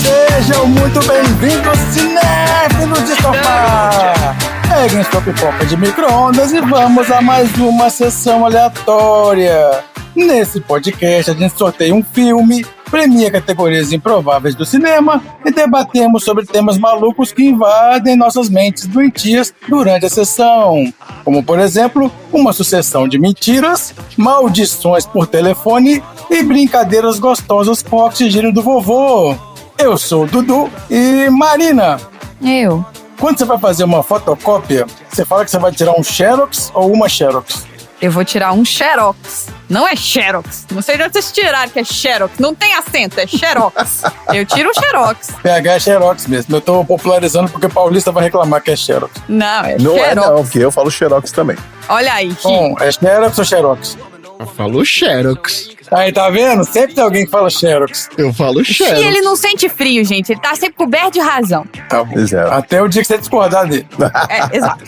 Sejam muito bem-vindos, cinéfilos de sofá! Peguem sua pipoca de micro-ondas e vamos a mais uma sessão aleatória. Nesse podcast a gente sorteia um filme, premia categorias improváveis do cinema e debatemos sobre temas malucos que invadem nossas mentes doentias durante a sessão. Como, por exemplo, uma sucessão de mentiras, maldições por telefone e brincadeiras gostosas com o oxigênio do vovô. Eu sou o Dudu e Marina. Eu. Quando você vai fazer uma fotocópia, você fala que você vai tirar um Xerox ou uma Xerox? Eu vou tirar um Xerox. Não é Xerox. Não sei de onde vocês tiraram que é Xerox. Não tem acento, é Xerox. Eu tiro um Xerox. PH é Xerox mesmo. Eu tô popularizando porque o paulista vai reclamar que é Xerox. Não, é Não Xerox. é não, porque eu falo Xerox também. Olha aí, Ki. Bom, é Xerox ou Xerox? Eu falo Xerox. Aí, tá vendo? Sempre tem alguém que fala Xerox. Eu falo Ki, Xerox. ele não sente frio, gente. Ele tá sempre coberto de razão. Tá bom. Exato. Até o dia que você discordar dele. É, exato.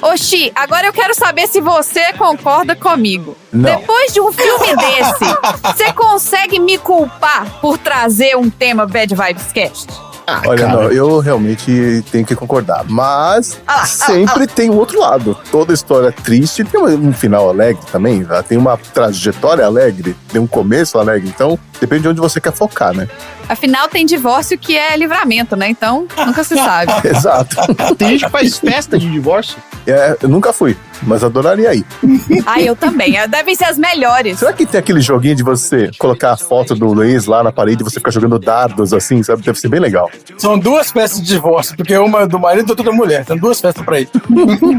Ô, Xi, agora eu quero saber se você concorda comigo. Não. Depois de um filme desse, você consegue me culpar por trazer um tema Bad Vibes Cast? Ah, Olha, cara, não, eu realmente tenho que concordar. Mas sempre tem o outro lado. Toda história triste tem um final alegre também. Ela tem uma trajetória alegre, tem um começo alegre. Então, depende de onde você quer focar, né? Afinal, tem divórcio que é livramento, né? Então, nunca se sabe. Exato. tem gente que faz festa de divórcio. Eu nunca fui, mas adoraria ir. Ah, eu também. Devem ser as melhores. Será que tem aquele joguinho de você colocar a foto do ex lá na parede e você ficar jogando dardos assim, sabe? Deve ser bem legal. São duas festas de divórcio, porque uma é do marido e outra da mulher. Tem duas festas pra ir.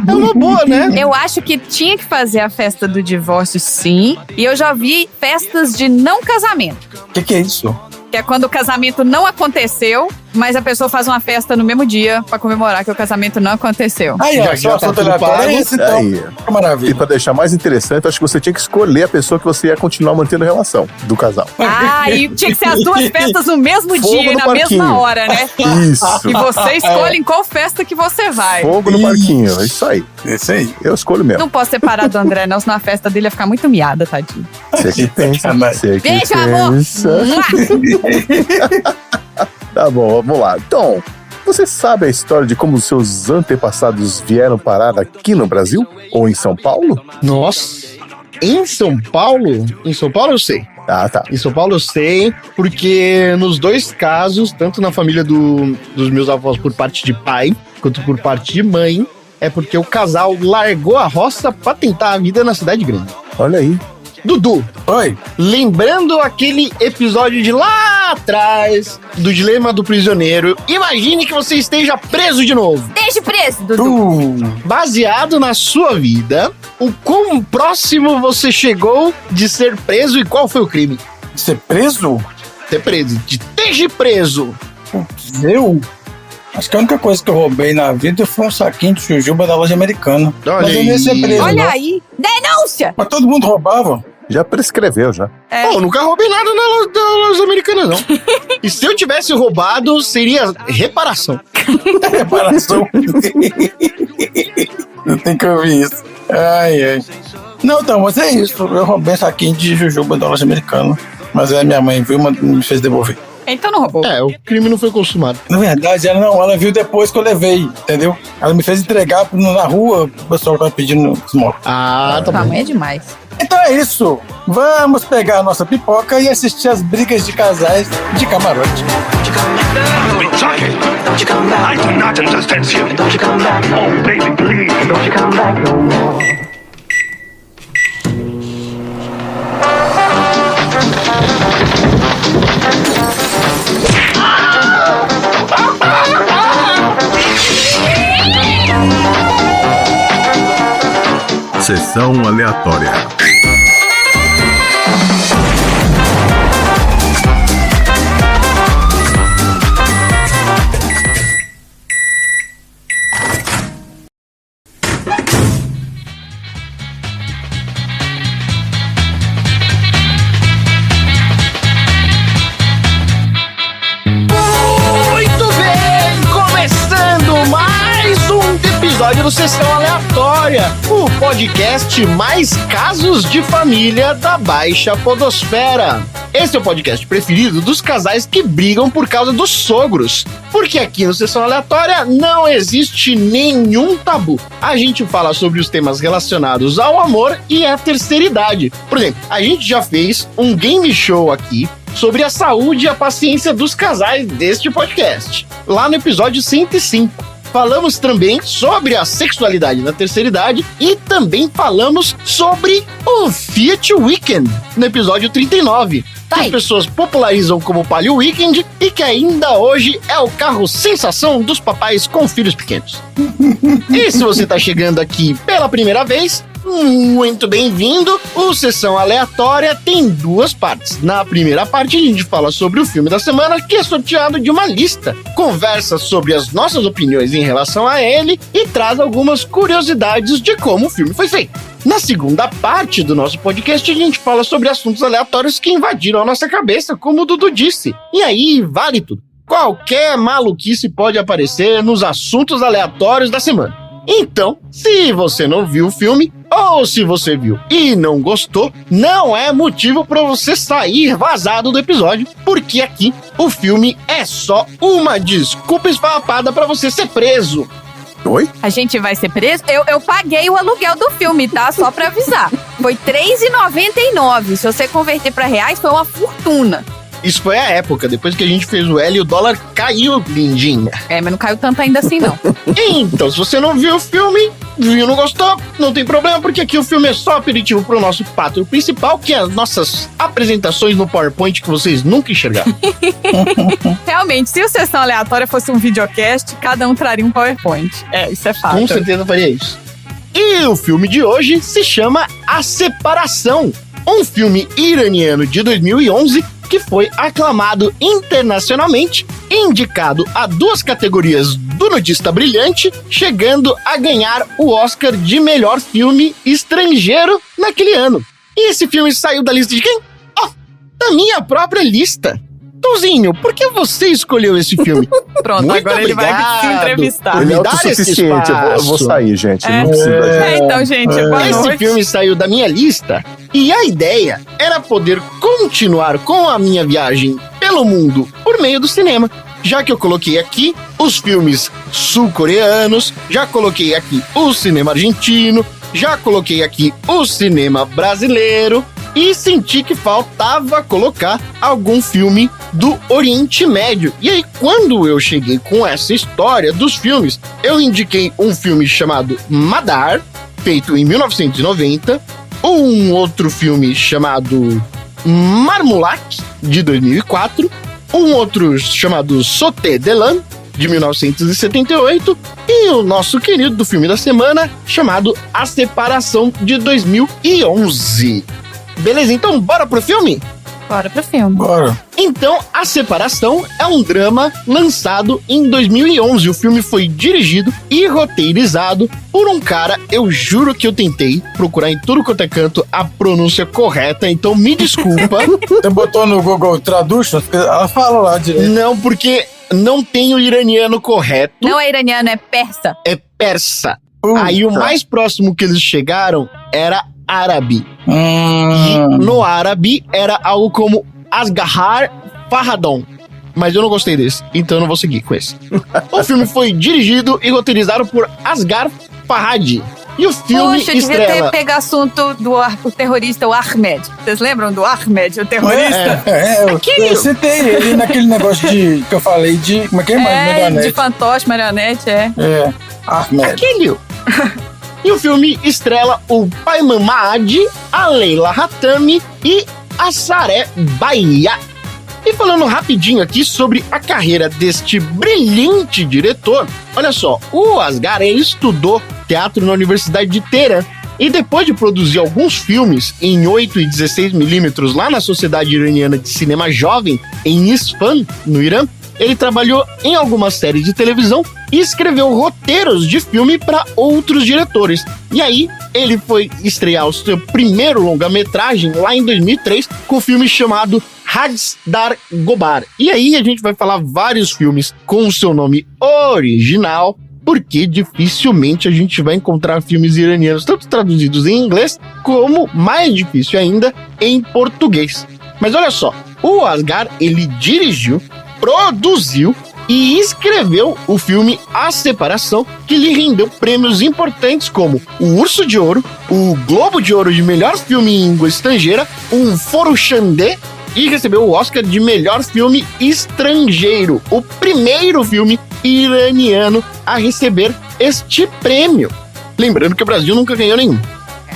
É uma boa, né? Eu acho que tinha que fazer a festa do divórcio, sim. E eu já vi festas de não casamento. O que é isso? Que é quando o casamento não aconteceu, mas a pessoa faz uma festa no mesmo dia pra comemorar que o casamento não aconteceu. Aí, Já ó, só tá assunto tudo aleatório pago. é esse, então. Aí. Que E maravilha. pra deixar mais interessante, eu acho que você tinha que escolher a pessoa que você ia continuar mantendo a relação do casal. Ah, e tinha que ser as duas festas no mesmo Fogo dia e no na parquinho. mesma hora, né? Isso. E você escolhe em qual festa que você vai. Fogo no parquinho, é isso aí. Esse aí. Eu escolho mesmo. Não posso separar do André, não, senão a festa dele ia ficar muito miada, tadinho. Você que pensa. Sacanagem. Você que Beijo, amor! pensa. Tá bom, vamos lá. Então, você sabe a história de como os seus antepassados vieram parar aqui no Brasil? Ou em São Paulo? Nossa. Em São Paulo? Em São Paulo eu sei. Ah, tá. Em São Paulo eu sei, porque nos dois casos, tanto na família dos meus avós por parte de pai, quanto por parte de mãe, é porque o casal largou a roça pra tentar a vida na cidade grande. Olha aí. Dudu, Oi. lembrando aquele episódio de lá atrás, do Dilema do Prisioneiro, imagine que você esteja preso de novo. Deixa preso, Dudu. Baseado na sua vida, o quão próximo você chegou de ser preso e qual foi o crime? Ser preso? Ser preso, de esteja preso. Putz, eu? Acho que a única coisa que eu roubei na vida foi um saquinho de jujuba da loja americana. Olha Mas eu nem ia ser aí. preso, Olha não. aí. Denúncia! Mas todo mundo roubava. Já prescreveu, já. É. Pô, eu nunca roubei nada na loja americana, não. E se eu tivesse roubado, seria reparação. Reparação. Não tem que ouvir isso. Ai, ai. Não, então, mas é isso. Eu roubei um saquinho de jujuba da loja americana. Mas aí minha mãe viu e me fez devolver. Então não roubou. É, o crime não foi consumado. Na verdade, ela viu depois que eu levei, entendeu? Ela me fez entregar na rua, o pessoal tava pedindo esmola. Ah, tá Tua bom. mãe é demais. Então é isso. Vamos pegar a nossa pipoca e assistir as brigas de casais de camarote. Don't you come back. I do not understand you. Don't you come back. Oh, baby, please. Don't you come back no more. Sessão aleatória. Muito bem, começando mais um episódio do Sessão Aleatória. Aleatória, o podcast mais casos de família da Baixa Podosfera. Esse é o podcast preferido dos casais que brigam por causa dos sogros. Porque aqui no Sessão Aleatória não existe nenhum tabu. A gente fala sobre os temas relacionados ao amor e à terceira idade. Por exemplo, a gente já fez um game show aqui sobre a saúde e a paciência dos casais deste podcast, lá no episódio 105. Falamos também sobre a sexualidade na terceira idade e também falamos sobre o Fiat Weekend, no episódio 39. Que as pessoas popularizam como Palio Weekend e que ainda hoje é o carro sensação dos papais com filhos pequenos. E se você tá chegando aqui pela primeira vez, muito bem-vindo! O Sessão Aleatória tem duas partes. Na primeira parte a gente fala sobre o filme da semana, que é sorteado de uma lista, conversa sobre as nossas opiniões em relação a ele e traz algumas curiosidades de como o filme foi feito. Na segunda parte do nosso podcast, a gente fala sobre assuntos aleatórios que invadiram a nossa cabeça, como o Dudu disse. E aí, vale tudo. Qualquer maluquice pode aparecer nos assuntos aleatórios da semana. Então, se você não viu o filme, ou se você viu e não gostou, não é motivo para você sair vazado do episódio, porque aqui o filme é só uma desculpa esfarrapada para você ser preso. Oi? A gente vai ser preso? Eu paguei o aluguel do filme, tá? Só pra avisar. Foi R$3,99. Se você converter pra reais, foi uma fortuna. Isso foi a época, depois que a gente fez o L e o dólar caiu, lindinha. É, mas não caiu tanto ainda assim, não. Então, se você não viu o filme, viu e não gostou, não tem problema, porque aqui o filme é só aperitivo pro nosso pátrio principal, que é as nossas apresentações no PowerPoint que vocês nunca enxergaram. Realmente, se o Sessão Aleatória fosse um videocast, cada um traria um PowerPoint. É, isso é fato. Com certeza faria isso. E o filme de hoje se chama A Separação, um filme iraniano de 2011 que foi aclamado internacionalmente, indicado a 2 categorias do Nudista Brilhante, chegando a ganhar o Oscar de melhor filme estrangeiro naquele ano. E esse filme saiu da lista de quem? Da minha própria lista. Tuzinho, por que você escolheu esse filme? Pronto, Muito agora ele vai se entrevistar. Ele é Me dá autossuficiente, esse eu vou sair, gente. Não precisa. Então, gente, boa Esse noite. filme saiu da minha lista e a ideia era poder continuar com a minha viagem pelo mundo por meio do cinema. Já que eu coloquei aqui os filmes sul-coreanos, já coloquei aqui o cinema argentino, já coloquei aqui o cinema brasileiro e senti que faltava colocar algum filme do Oriente Médio. E aí, quando eu cheguei com essa história dos filmes, eu indiquei um filme chamado Madar, feito em 1990, um outro filme chamado Marmulac, de 2004, um outro chamado Sauté Delan, de 1978, e o nosso querido do filme da semana, chamado A Separação, de 2011. Beleza, então bora pro filme? Bora pro filme. Bora. Então, A Separação é um drama lançado em 2011. O filme foi dirigido e roteirizado por um cara, eu juro que eu tentei procurar em tudo quanto é canto a pronúncia correta, então me desculpa. Você botou no Google Traduction? Ela fala lá direito. Não, porque não tem o iraniano correto, Não é iraniano, é persa. é persa. Puta. Aí o mais próximo que eles chegaram era árabe. E no árabe era algo como Asghar Farhadon. Mas eu não gostei desse, então eu não vou seguir com esse. O filme foi dirigido e roteirizado por Asghar Farhadi. E o filme Poxa, eu devia estrela... ter pego assunto do o terrorista, o Ahmed. Vocês lembram do Ahmed, o terrorista? Eu citei ele naquele negócio de que eu falei de. Como é que é? De Marionete. fantoche, marionete, é. É. Ahmed. Aquele. E o filme estrela o Payman Maad, a Leila Hatami e a Sareh Bahia. E falando rapidinho aqui sobre a carreira deste brilhante diretor, olha só, o Asghar, ele estudou teatro na Universidade de Teherã e depois de produzir alguns filmes em 8 e 16mm lá na Sociedade Iraniana de Cinema Jovem, em Isfahan, no Irã, ele trabalhou em algumas séries de televisão e escreveu roteiros de filme para outros diretores. E aí, ele foi estrear o seu primeiro longa-metragem lá em 2003 com um filme chamado Hajj Dar Gobar. E aí a gente vai falar vários filmes com o seu nome original, porque dificilmente a gente vai encontrar filmes iranianos, tanto traduzidos em inglês, como, mais difícil ainda, em português. Mas olha só, o Asghar, ele dirigiu, produziu e escreveu o filme A Separação, que lhe rendeu prêmios importantes como o Urso de Ouro, o Globo de Ouro de melhor filme em língua estrangeira, um Foro Chandé, e recebeu o Oscar de melhor filme estrangeiro, o primeiro filme iraniano a receber este prêmio. Lembrando que o Brasil nunca ganhou nenhum.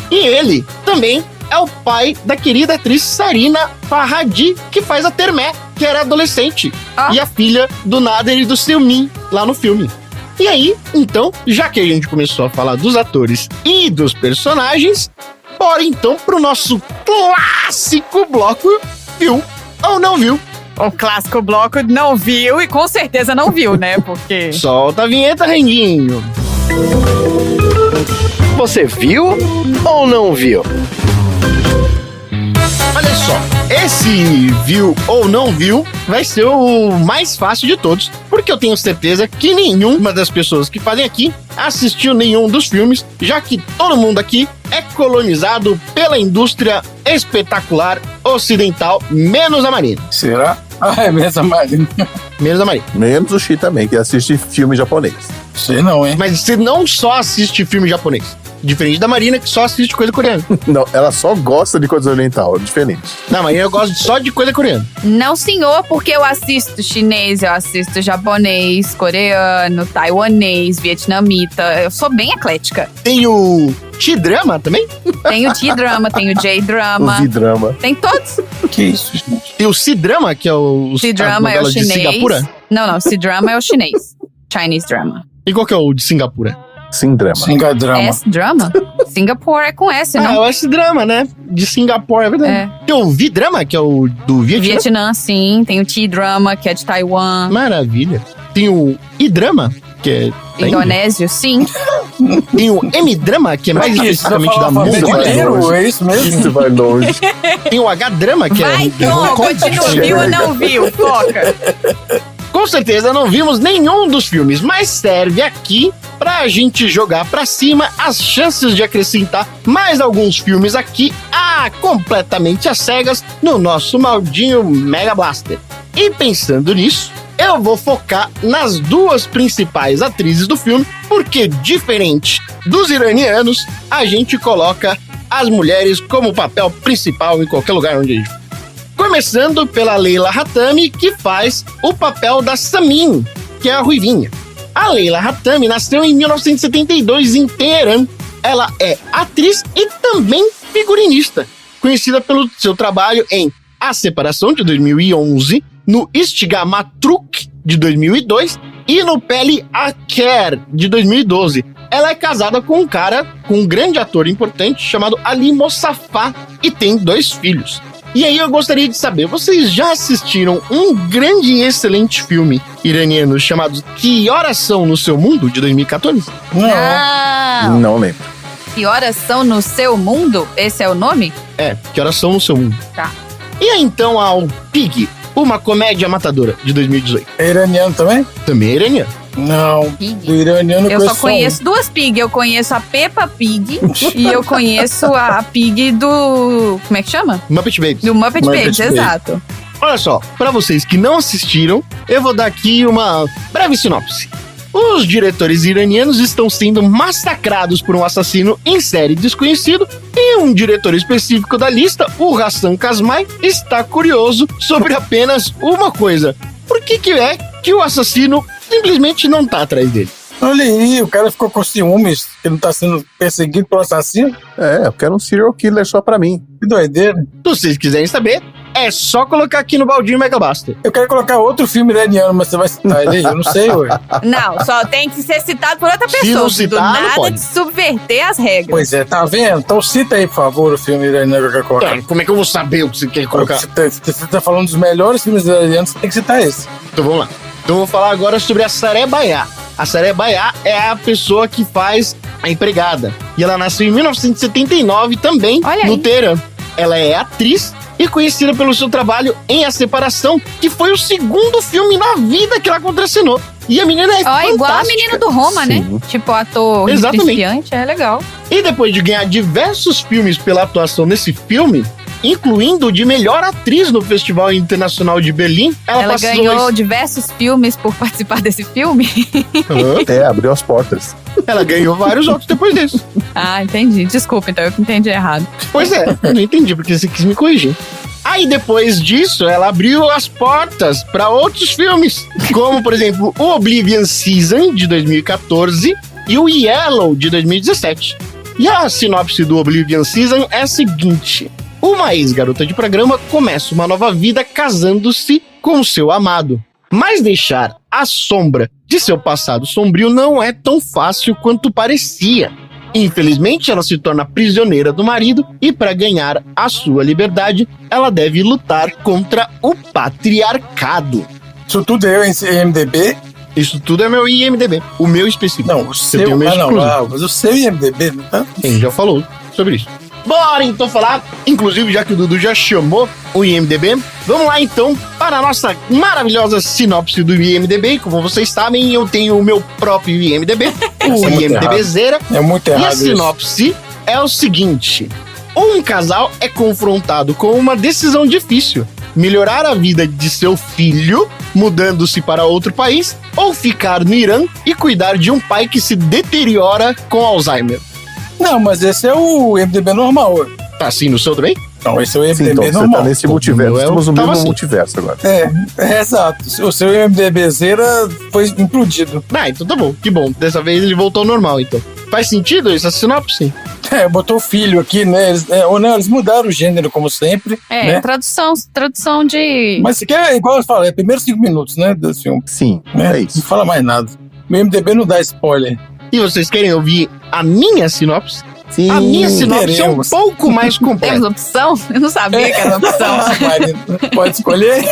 E ele também é o pai da querida atriz Sarina Farhadi, que faz a Termé, que era adolescente, e a filha do Nader e do Silmin lá no filme. E aí, então, já que a gente começou a falar dos atores e dos personagens, bora então pro nosso clássico bloco Viu ou Não Viu? O clássico bloco não viu e com certeza não viu, né? Porque... Solta a vinheta, Rendinho. Você viu ou não viu? Olha só, esse viu ou não viu vai ser o mais fácil de todos, porque eu tenho certeza que nenhuma das pessoas que fazem aqui assistiu nenhum dos filmes, já que todo mundo aqui é colonizado pela indústria espetacular ocidental, menos a Marina. Será? É mesmo, Marina. Menos a Marina. Menos o Xi também, que assiste filme japonês. Sei não, hein? Mas você não só assiste filme japonês. Diferente da Marina, que só assiste coisa coreana. Não, ela só gosta de coisa oriental, diferente. Não, Marina, eu gosto só de coisa coreana. Não, senhor, porque eu assisto chinês, eu assisto japonês, coreano, taiwanês, vietnamita. Eu sou bem eclética. Tem o T-drama também? Tem o T-drama, tem o J-drama. O V-drama. Tem todos. Que isso, gente? Tem o C-drama, que é o C-drama é o de chinês. Singapura. Não, C-drama é o chinês. Chinese drama. E qual que é o de Singapura? Sim-drama. Singadrama. S-drama? Singapore é com S, Ah, é não? o S-drama, né? De Singapura, é verdade. É. Tem o V-drama, que é o do Vietnã. Vietnã, sim. Tem o T-drama, que é de Taiwan. Maravilha. Tem o I-drama, que é da Índia. Indonésio, sim. Tem o M-drama, que é mais especificamente da Mongólia. Inteiro, é isso mesmo? Isso vai longe. Tem o H-drama, que Vai, é de Hong Tom, Kong. continua. Viu ou não viu? Foca. Com certeza não vimos nenhum dos filmes, mas serve aqui pra gente jogar pra cima as chances de acrescentar mais alguns filmes aqui completamente às cegas no nosso maldinho Mega Blaster. E pensando nisso, eu vou focar nas duas principais atrizes do filme, porque diferente dos iranianos, a gente coloca as mulheres como papel principal em qualquer lugar onde a gente for. Começando pela Leila Hatami, que faz o papel da Samin, que é a ruivinha. A Leila Hatami nasceu em 1972 em Teherã. Ela é atriz e também figurinista, conhecida pelo seu trabalho em A Separação, de 2011, no Istigamatruk, de 2002, e no Pele Aker, de 2012. Ela é casada com um grande ator importante chamado Ali Mossafá e tem 2 filhos. E aí eu gostaria de saber, vocês já assistiram um grande e excelente filme iraniano chamado Que Horas São no Seu Mundo, de 2014? Não. Não lembro. Que horas são no seu mundo? Esse é o nome? É, Que Horas São no Seu Mundo. Tá. E aí então ao Pig, uma comédia matadora, de 2018. É iraniano também? Também é iraniano. Não. Pig. Do iraniano Eu só conheço 2 Pig. Eu conheço a Peppa Pig e eu conheço a Pig do... Como é que chama? Muppet Babies. Do Muppet Muppet Babies, Babies. exato. Olha só, pra vocês que não assistiram, eu vou dar aqui uma breve sinopse. Os diretores iranianos estão sendo massacrados por um assassino em série desconhecido e um diretor específico da lista, o Hassan Kazmai, está curioso sobre apenas uma coisa. Por que é que o assassino simplesmente não tá atrás dele? Olha aí, o cara ficou com ciúmes, que não tá sendo perseguido pelo assassino. É, eu quero um serial killer só pra mim. Que doideira. Se vocês quiserem saber, é só colocar aqui no baldinho Mega Blaster. Eu quero colocar outro filme iraniano, mas você vai citar ele aí? Eu não sei, ué. Não, só tem que ser citado por outra Se pessoa. não citar, do não nada pode. de subverter as regras. Pois é, tá vendo? Então cita aí, por favor, o filme iraniano que eu quero colocar. Como é que eu vou saber o que você quer colocar? Você tá falando dos melhores filmes iranianos, você tem que citar esse. Então vamos lá. Então eu vou falar agora sobre a Sareh Bayá. A Sareh Bayá é a pessoa que faz a empregada. E ela nasceu em 1979 também, Olha no aí. Teherã. Ela é atriz e conhecida pelo seu trabalho em A Separação, que foi o segundo filme na vida que ela contracenou. E a menina é fantástica. Igual a menina do Roma, né? Sim. Tipo, ator Exatamente. principiante, é legal. E depois de ganhar diversos filmes pela atuação nesse filme, incluindo o de melhor atriz no Festival Internacional de Berlim, ela passou... ganhou diversos filmes por participar desse filme. Abriu as portas. Ela ganhou vários outros depois desse. Ah, entendi. Desculpa, então eu entendi errado. Pois é, eu não entendi porque você quis me corrigir. Aí depois disso, ela abriu as portas para outros filmes, como por exemplo o Oblivion Season de 2014 e o Yellow de 2017. E a sinopse do Oblivion Season é a seguinte: uma ex-garota de programa começa uma nova vida casando-se com seu amado. Mas deixar a sombra de seu passado sombrio não é tão fácil quanto parecia. Infelizmente, ela se torna prisioneira do marido e, para ganhar a sua liberdade, ela deve lutar contra o patriarcado. Isso tudo é em IMDb? Isso tudo é meu IMDb, o meu específico. Não, o seu. tenho o meu exclusivo. Mas o seu IMDb, não tá? Quem já falou sobre isso. Bora então falar, inclusive já que o Dudu já chamou o IMDb, vamos lá então para a nossa maravilhosa sinopse do IMDb. Como vocês sabem, eu tenho o meu próprio IMDb, o IMDBzera. É muito E errado a sinopse é o seguinte: um casal é confrontado com uma decisão difícil: melhorar a vida de seu filho, mudando-se para outro país, ou ficar no Irã e cuidar de um pai que se deteriora com Alzheimer. Não, mas esse é o IMDb normal. Tá assim no seu também? Não, esse é o Sim, IMDb então, você normal. tá nesse multiverso. Estamos no tava mesmo assim. multiverso agora. Exato. O seu IMDBzera foi implodido. Ah, então tá bom. Que bom. Dessa vez ele voltou ao normal, então. Faz sentido essa sinopse? Botou filho aqui, né? Eles mudaram o gênero, como sempre. né? Tradução de... Mas isso aqui é igual eu falei, é primeiros 5 minutos, né? Do filme. Sim, Né? é isso. Não fala mais nada. O IMDb não dá spoiler. E vocês querem ouvir a minha sinopse? Sim. A minha sinopse queremos. é um pouco mais Temos completa. opção? Eu não sabia que era opção. Marina, pode escolher?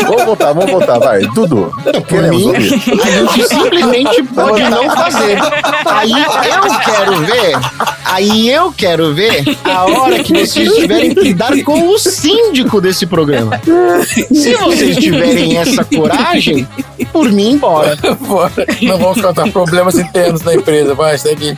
Vamos voltar, vai. Dudu, Por queremos mim, ouvir. a gente simplesmente pode não fazer. Aí eu quero ver a hora que vocês tiverem que lidar com o síndico desse programa. Se vocês tiverem essa coragem, por mim, bora. Bora. Não vamos contar problemas internos da empresa. Vai, segue.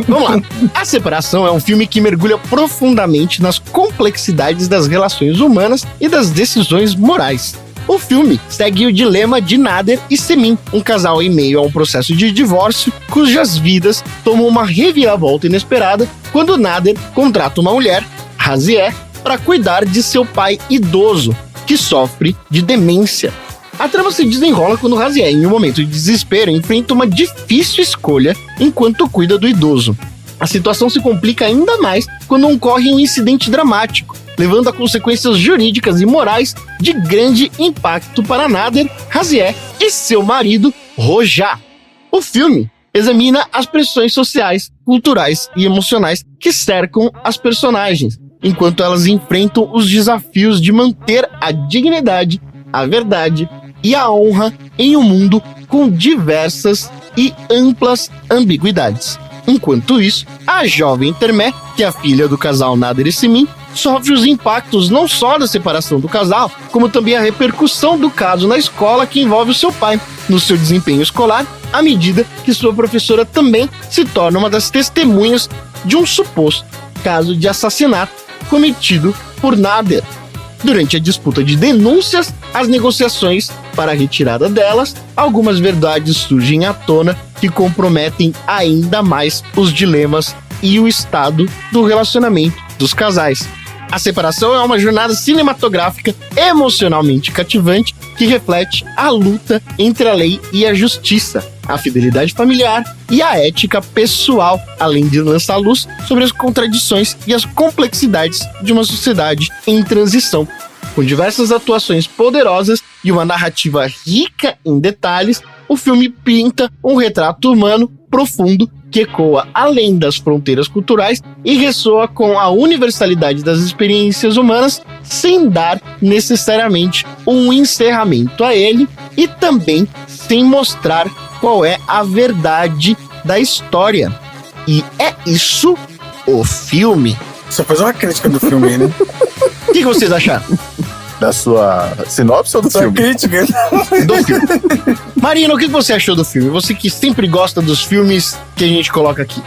Vamos lá. A Separação é um filme que mergulha profundamente nas complexidades das relações humanas e das decisões morais. O filme segue o dilema de Nader e Semin, um casal em meio a um processo de divórcio cujas vidas tomam uma reviravolta inesperada quando Nader contrata uma mulher, Razié, para cuidar de seu pai idoso, que sofre de demência. A trama se desenrola quando Razié, em um momento de desespero, enfrenta uma difícil escolha enquanto cuida do idoso. A situação se complica ainda mais quando ocorre um incidente dramático, levando a consequências jurídicas e morais de grande impacto para Nader, Razié e seu marido, Rojá. O filme examina as pressões sociais, culturais e emocionais que cercam as personagens, enquanto elas enfrentam os desafios de manter a dignidade, a verdade e a honra em um mundo com diversas e amplas ambiguidades. Enquanto isso, a jovem Termé, que é a filha do casal Nader e Semin, sofre os impactos não só da separação do casal, como também a repercussão do caso na escola que envolve o seu pai, no seu desempenho escolar, à medida que sua professora também se torna uma das testemunhas de um suposto caso de assassinato cometido por Nader. Durante a disputa de denúncias, as negociações para a retirada delas, algumas verdades surgem à tona que comprometem ainda mais os dilemas e o estado do relacionamento dos casais. A Separação é uma jornada cinematográfica emocionalmente cativante que reflete a luta entre a lei e a justiça, a fidelidade familiar e a ética pessoal, além de lançar luz sobre as contradições e as complexidades de uma sociedade em transição. Com diversas atuações poderosas e uma narrativa rica em detalhes, o filme pinta um retrato humano profundo que ecoa além das fronteiras culturais e ressoa com a universalidade das experiências humanas, sem dar necessariamente um encerramento a ele e também sem mostrar qual é a verdade da história. E é isso o filme. Você faz uma crítica do filme aí, né? O que vocês acharam? Da sua sinopse ou do Só filme? crítica. Do filme. Marina, o que você achou do filme? Você que sempre gosta dos filmes que a gente coloca aqui.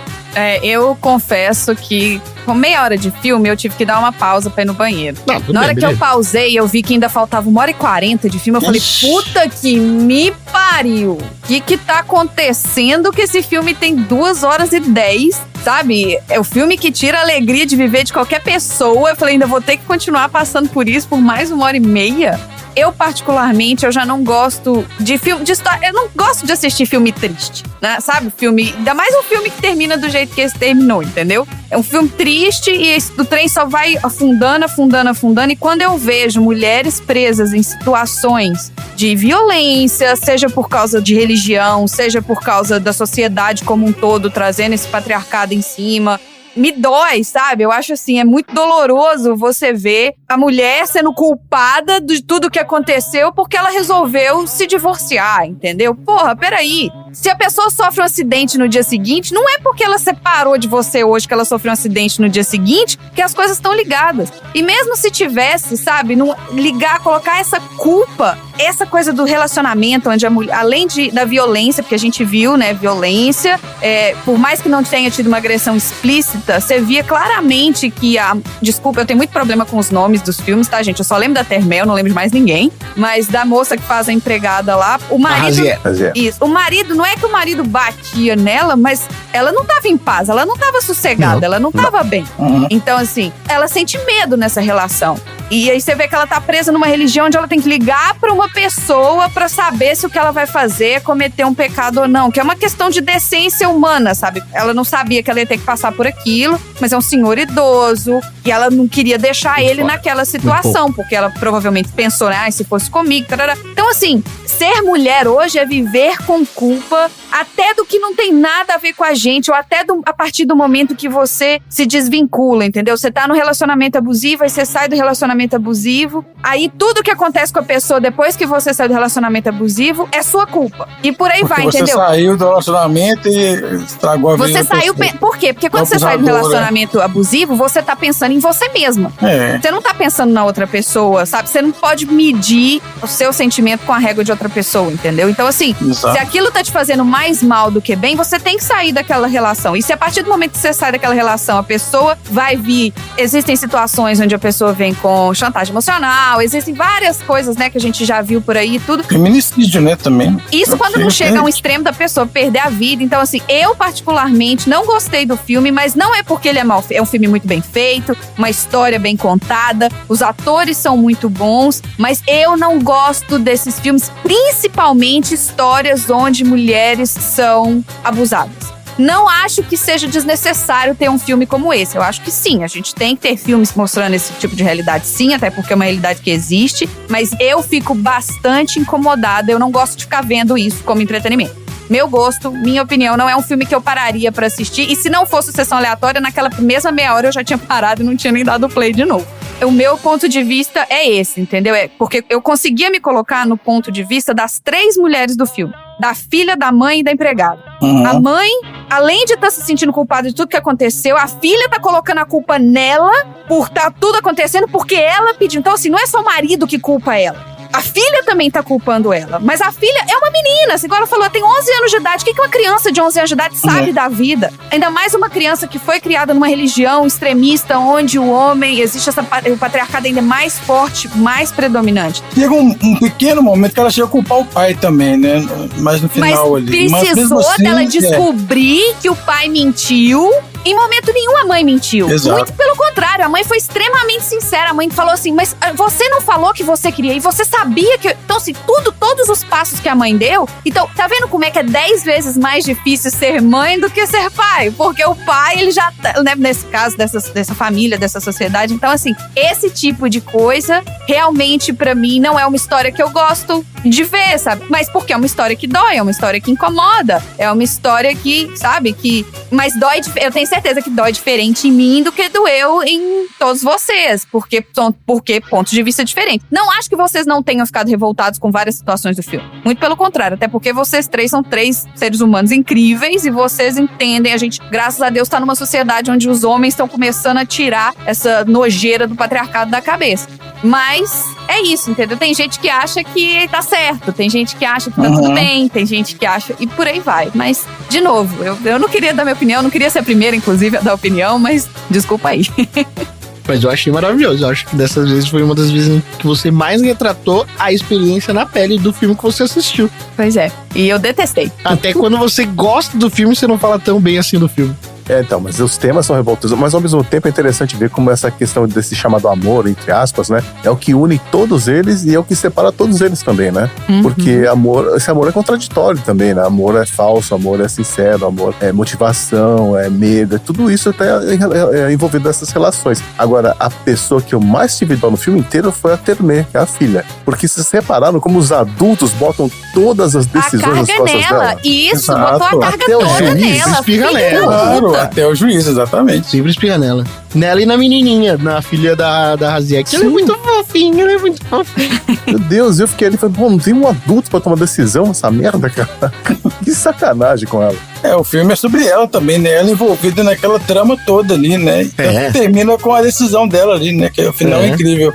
Eu confesso que com meia hora de filme eu tive que dar uma pausa pra ir no banheiro. Não, tudo Na bem, hora que eu beleza. pausei, eu vi que ainda faltava 1h40 de filme. Eu falei, Ixi. puta que me pariu. O que tá acontecendo que esse filme tem 2h10, sabe? É o filme que tira a alegria de viver de qualquer pessoa. Eu falei, ainda vou ter que continuar passando por isso por mais 1h30. Eu, particularmente, eu já não gosto de filme de história. Eu não gosto de assistir filme triste, né? Sabe? Filme. Ainda mais um filme que termina do jeito que esse terminou, entendeu? É um filme triste e o trem só vai afundando, afundando, afundando. E quando eu vejo mulheres presas em situações de violência, seja por causa de religião, seja por causa da sociedade como um todo, trazendo esse patriarcado em cima, me dói, sabe? Eu acho assim, é muito doloroso você ver a mulher sendo culpada de tudo que aconteceu porque ela resolveu se divorciar, entendeu? Porra, peraí. Se a pessoa sofre um acidente no dia seguinte, não é porque ela separou de você hoje que ela sofreu um acidente no dia seguinte que as coisas estão ligadas. E mesmo se tivesse, sabe, não ligar, colocar essa culpa, essa coisa do relacionamento, onde a mulher, além da violência, porque a gente viu, né, violência, por mais que não tenha tido uma agressão explícita, você via claramente que desculpa, eu tenho muito problema com os nomes dos filmes, tá, gente? Eu só lembro da Termel, não lembro de mais ninguém. Mas da moça que faz a empregada lá, o marido... Isso. O marido, não é que o marido batia nela, mas ela não tava em paz, ela não tava sossegada, ela não tava bem. Uhum. Então, assim, ela sente medo nessa relação. E aí você vê que ela tá presa numa religião onde ela tem que ligar pra uma pessoa pra saber se o que ela vai fazer é cometer um pecado ou não. Que é uma questão de decência humana, sabe? Ela não sabia que ela ia ter que passar por aquilo, mas é um senhor idoso e ela não queria deixar ele naquela situação, porque ela provavelmente pensou, né? Se fosse comigo, tarará. Então, assim, ser mulher hoje é viver com culpa até do que não tem nada a ver com a gente, ou até a partir do momento que você se desvincula, entendeu? Você tá no relacionamento abusivo, aí você sai do relacionamento abusivo, aí tudo que acontece com a pessoa depois que você sai do relacionamento abusivo é sua culpa. E por aí Porque vai, você entendeu? saiu do relacionamento e estragou a vida Você da saiu... pessoa. Por quê? Porque quando você sai do Abusadora. relacionamento abusivo, você tá pensando em você mesma. É. Você não tá pensando na outra pessoa, sabe? Você não pode medir o seu sentimento com a régua de outra pessoa, entendeu? Então, assim, Exato. se aquilo tá te fazendo mais mal do que bem, você tem que sair daquela relação. E se a partir do momento que você sai daquela relação, a pessoa vai vir... Existem situações onde a pessoa vem com chantagem emocional, existem várias coisas, né, que a gente já viu por aí e tudo. Feminicídio, né, também. Isso quando não chega a um extremo da pessoa perder a vida. Então, assim, eu particularmente não gostei do filme, mas não é porque ele é mal feito. É um filme muito bem feito, uma história bem contada, os atores são muito bons, mas eu não gosto desses filmes, principalmente histórias onde mulheres são abusadas. Não acho que seja desnecessário ter um filme como esse. Eu acho que sim, a gente tem que ter filmes mostrando esse tipo de realidade, sim, até porque é uma realidade que existe, mas eu fico bastante incomodada, eu não gosto de ficar vendo isso como entretenimento. Meu gosto, minha opinião, não é um filme que eu pararia pra assistir, e se não fosse Sessão Aleatória, naquela mesma meia hora eu já tinha parado e não tinha nem dado play de novo. O meu ponto de vista é esse, entendeu? Porque eu conseguia me colocar no ponto de vista das 3 mulheres do filme. Da filha, da mãe e da empregada. Uhum. A mãe, além de estar se sentindo culpada de tudo que aconteceu, a filha tá colocando a culpa nela por tá tudo acontecendo porque ela pediu. Então, assim, não é só o marido que culpa ela. A filha também tá culpando ela. Mas a filha é uma menina. Assim, igual ela falou, ela tem 11 anos de idade. O que uma criança de 11 anos de idade sabe da vida? Ainda mais uma criança que foi criada numa religião extremista, onde o homem, existe o patriarcado ainda mais forte, mais predominante. Chega um pequeno momento que ela chega a culpar o pai também, né? Mas no final Mas ali. precisou mesmo assim, dela descobrir que o pai mentiu. Em momento nenhum a mãe mentiu. Exato. Muito pelo contrário, a mãe foi extremamente sincera. A mãe falou assim, mas você não falou que você queria, e você sabia que... Então, assim, todos os passos que a mãe deu... Então, tá vendo como é que é 10 vezes mais difícil ser mãe do que ser pai? Porque o pai, ele já... Né, nesse caso, dessa família, dessa sociedade. Então, assim, esse tipo de coisa, realmente, pra mim, não é uma história que eu gosto de ver, sabe? Mas porque é uma história que dói, é uma história que incomoda. É uma história que, sabe, que... Mas dói... Eu tenho certeza que dói diferente em mim do que doeu em todos vocês, porque pontos de vista diferentes. Não acho que vocês não tenham ficado revoltados com várias situações do filme. Muito pelo contrário, até porque vocês 3 são 3 seres humanos incríveis e vocês entendem, a gente, graças a Deus, tá numa sociedade onde os homens estão começando a tirar essa nojeira do patriarcado da cabeça. Mas é isso, entendeu? Tem gente que acha que tá certo, tem gente que acha que tá tudo bem, tem gente que acha... E por aí vai. Mas, de novo, eu não queria dar minha opinião, não queria ser a primeira, inclusive, a dar opinião, mas desculpa aí. Mas eu achei maravilhoso. Eu acho que dessas vezes foi uma das vezes que você mais retratou a experiência na pele do filme que você assistiu. Pois é. E eu detestei. Até quando você gosta do filme, você não fala tão bem assim do filme. Então, mas os temas são revoltosos, mas ao mesmo tempo é interessante ver como essa questão desse chamado amor, entre aspas, né, é o que une todos eles e é o que separa todos eles também, né? Porque esse amor é contraditório também, né? Amor é falso, amor é sincero, amor é motivação, é medo, tudo isso tá envolvido nessas relações. Agora, a pessoa que eu mais tive dó no filme inteiro foi a Termé, que é a filha. Porque se separaram como os adultos botam todas as decisões nas costas dela. Isso, Exato. botou a carga Até o toda juiz nela. espirra filha nela. da Claro, puta. até o juiz, exatamente. Sempre espirra nela. Nela e na menininha, na filha da Raziek. Ela é muito fofinha, ela é muito fofinha. Meu Deus, eu fiquei ali e falei, pô, não tem um adulto pra tomar decisão nessa merda, cara. Que sacanagem com ela. O filme é sobre ela também, né? Ela envolvida naquela trama toda ali, né? Então termina com a decisão dela ali, né? Que o final é incrível.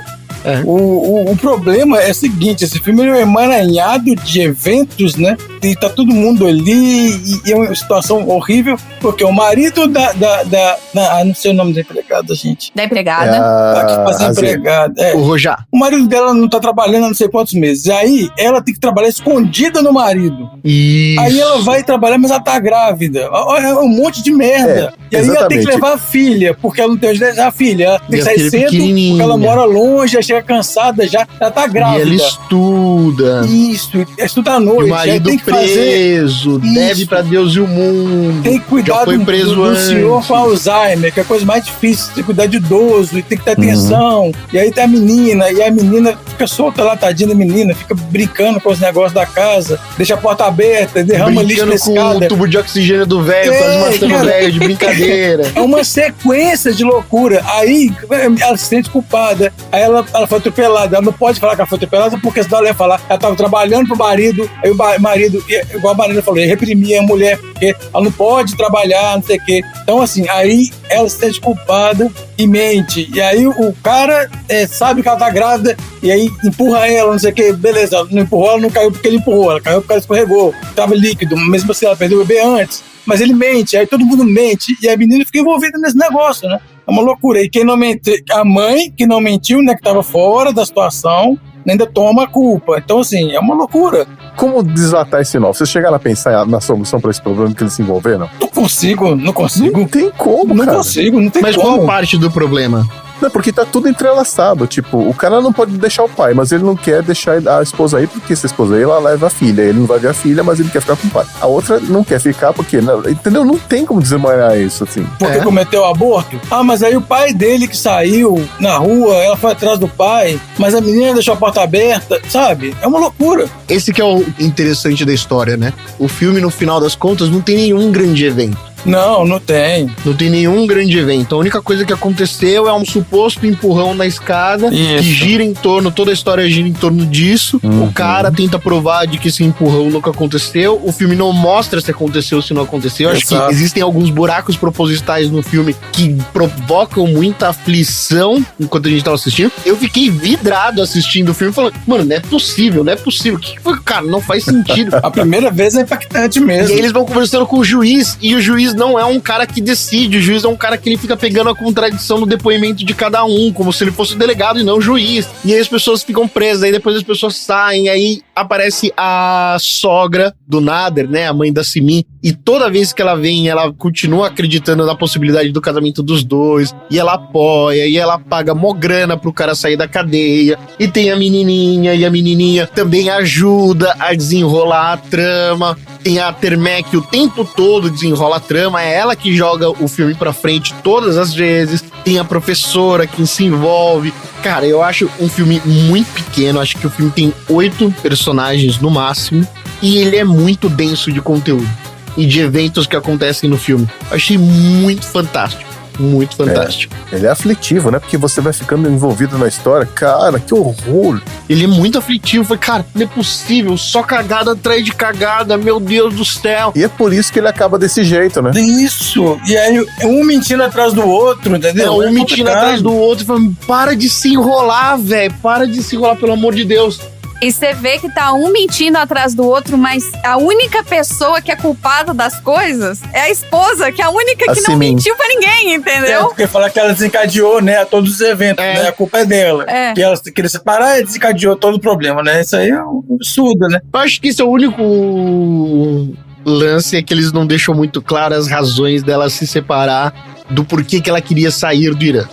O problema é o seguinte, esse filme é um emaranhado de eventos, né? E tá todo mundo ali e é uma situação horrível, porque o marido não sei o nome da empregada, gente. Da empregada. A que faz a empregada. O Rojá. O marido dela não tá trabalhando há não sei quantos meses. Aí ela tem que trabalhar escondida no marido. Isso. Aí ela vai trabalhar, mas ela tá grávida. É um monte de merda. E aí ela tem que levar a filha, porque ela não tem onde levar a filha. Ela tem que sair cedo, porque ela mora longe, ela chega cansada já. Ela tá grávida. E ela estuda. Isso, estuda à noite. E o marido tem que preso, deve pra Deus e o mundo. Tem que cuidar já foi preso do antes. senhor com Alzheimer, que é a coisa mais difícil, tem que cuidar de idoso, e tem que ter atenção. E aí tem a menina, e a menina fica solta lá, tadinha da menina, fica brincando com os negócios da casa, deixa a porta aberta, derrama lixo na Brincando com escada. o tubo de oxigênio do velho, quase matando o velho de brincadeira. É uma sequência de loucura. Aí ela se sente culpada. Aí ela foi atropelada. Ela não pode falar que ela foi atropelada, porque senão ela ia falar. Ela estava trabalhando pro marido. Aí o marido, igual a Marina falou, ia reprimir a mulher, porque ela não pode trabalhar, não sei o quê. Então, assim, aí ela se sente culpada e mente. E aí o cara sabe que ela tá grávida e aí empurra ela, não sei o quê. Beleza, ela não empurrou, ela não caiu porque ele empurrou. Ela caiu porque ela escorregou. Tava líquido, mesmo assim ela perdeu o bebê antes. Mas ele mente, aí todo mundo mente e a menina fica envolvida nesse negócio, né? É uma loucura. E quem não mente, a mãe que não mentiu, né, que tava fora da situação, ainda toma a culpa. Então, assim, é uma loucura. Como desatar esse nó? Vocês chegaram a pensar na solução pra esse problema que eles se envolveram? Não consigo. Não tem como, Não cara. consigo, não tem Mas como. qual parte do problema? Não, porque tá tudo entrelaçado. Tipo, o cara não pode deixar o pai, mas ele não quer deixar a esposa aí, porque se a esposa aí, ela leva a filha. Ele não vai ver a filha, mas ele quer ficar com o pai. A outra não quer ficar porque, não, entendeu? Não tem como desemaranhar isso, assim. Porque cometeu aborto? Ah, mas aí o pai dele que saiu na rua, ela foi atrás do pai, mas a menina deixou a porta aberta, sabe? É uma loucura. Esse que é o interessante da história, né? O filme, no final das contas, não tem nenhum grande evento. Não tem. Não tem nenhum grande evento. A única coisa que aconteceu é um suposto empurrão na escada Isso. que gira em torno, toda a história gira em torno disso. O cara tenta provar de que esse empurrão nunca aconteceu. O filme não mostra se aconteceu ou se não aconteceu. Acho que Exato. existem alguns buracos propositais no filme que provocam muita aflição enquanto a gente tava assistindo. Eu fiquei vidrado assistindo o filme, falando, mano, não é possível. O que foi, cara? Não faz sentido. A primeira vez é impactante E mesmo. aí eles vão conversando com o juiz, e o juiz não é um cara que decide, o juiz é um cara que ele fica pegando a contradição no depoimento de cada um, como se ele fosse o delegado e não o juiz. E aí as pessoas ficam presas, aí depois as pessoas saem, aí aparece a sogra do Nader, né, a mãe da Simi, e toda vez que ela vem, ela continua acreditando na possibilidade do casamento dos dois, e ela apoia, e ela paga mó grana pro cara sair da cadeia, e tem a menininha, e a menininha também ajuda a desenrolar a trama. Tem a Termé que o tempo todo desenrola a trama, é ela que joga o filme pra frente todas as vezes. Tem a professora que se envolve. Cara, eu acho um filme muito pequeno, acho que o filme tem 8 personagens no máximo, e ele é muito denso de conteúdo e de eventos que acontecem no filme. Eu achei muito fantástico. muito fantástico. Ele é aflitivo, né? Porque você vai ficando envolvido na história. Cara, que horror. Ele é muito aflitivo. Falei, cara, não é possível. Só cagada atrás de cagada. Meu Deus do céu. E é por isso que ele acaba desse jeito, né? Isso. E aí, um mentindo atrás do outro, entendeu? Um mentindo atrás do outro. Falando, para de se enrolar, velho. Para de se enrolar, pelo amor de Deus. E você vê que tá um mentindo atrás do outro, mas a única pessoa que é culpada das coisas é a esposa, que é a única que Assim não mesmo. mentiu pra ninguém, entendeu? Porque falar que ela desencadeou, né, todos os eventos, né? A culpa é dela. É. Que ela queria separar e desencadeou todo o problema, né? Isso aí é um absurdo, né? Eu acho que esse é o único lance, é que eles não deixam muito claras as razões dela se separar, do porquê que ela queria sair do Irã.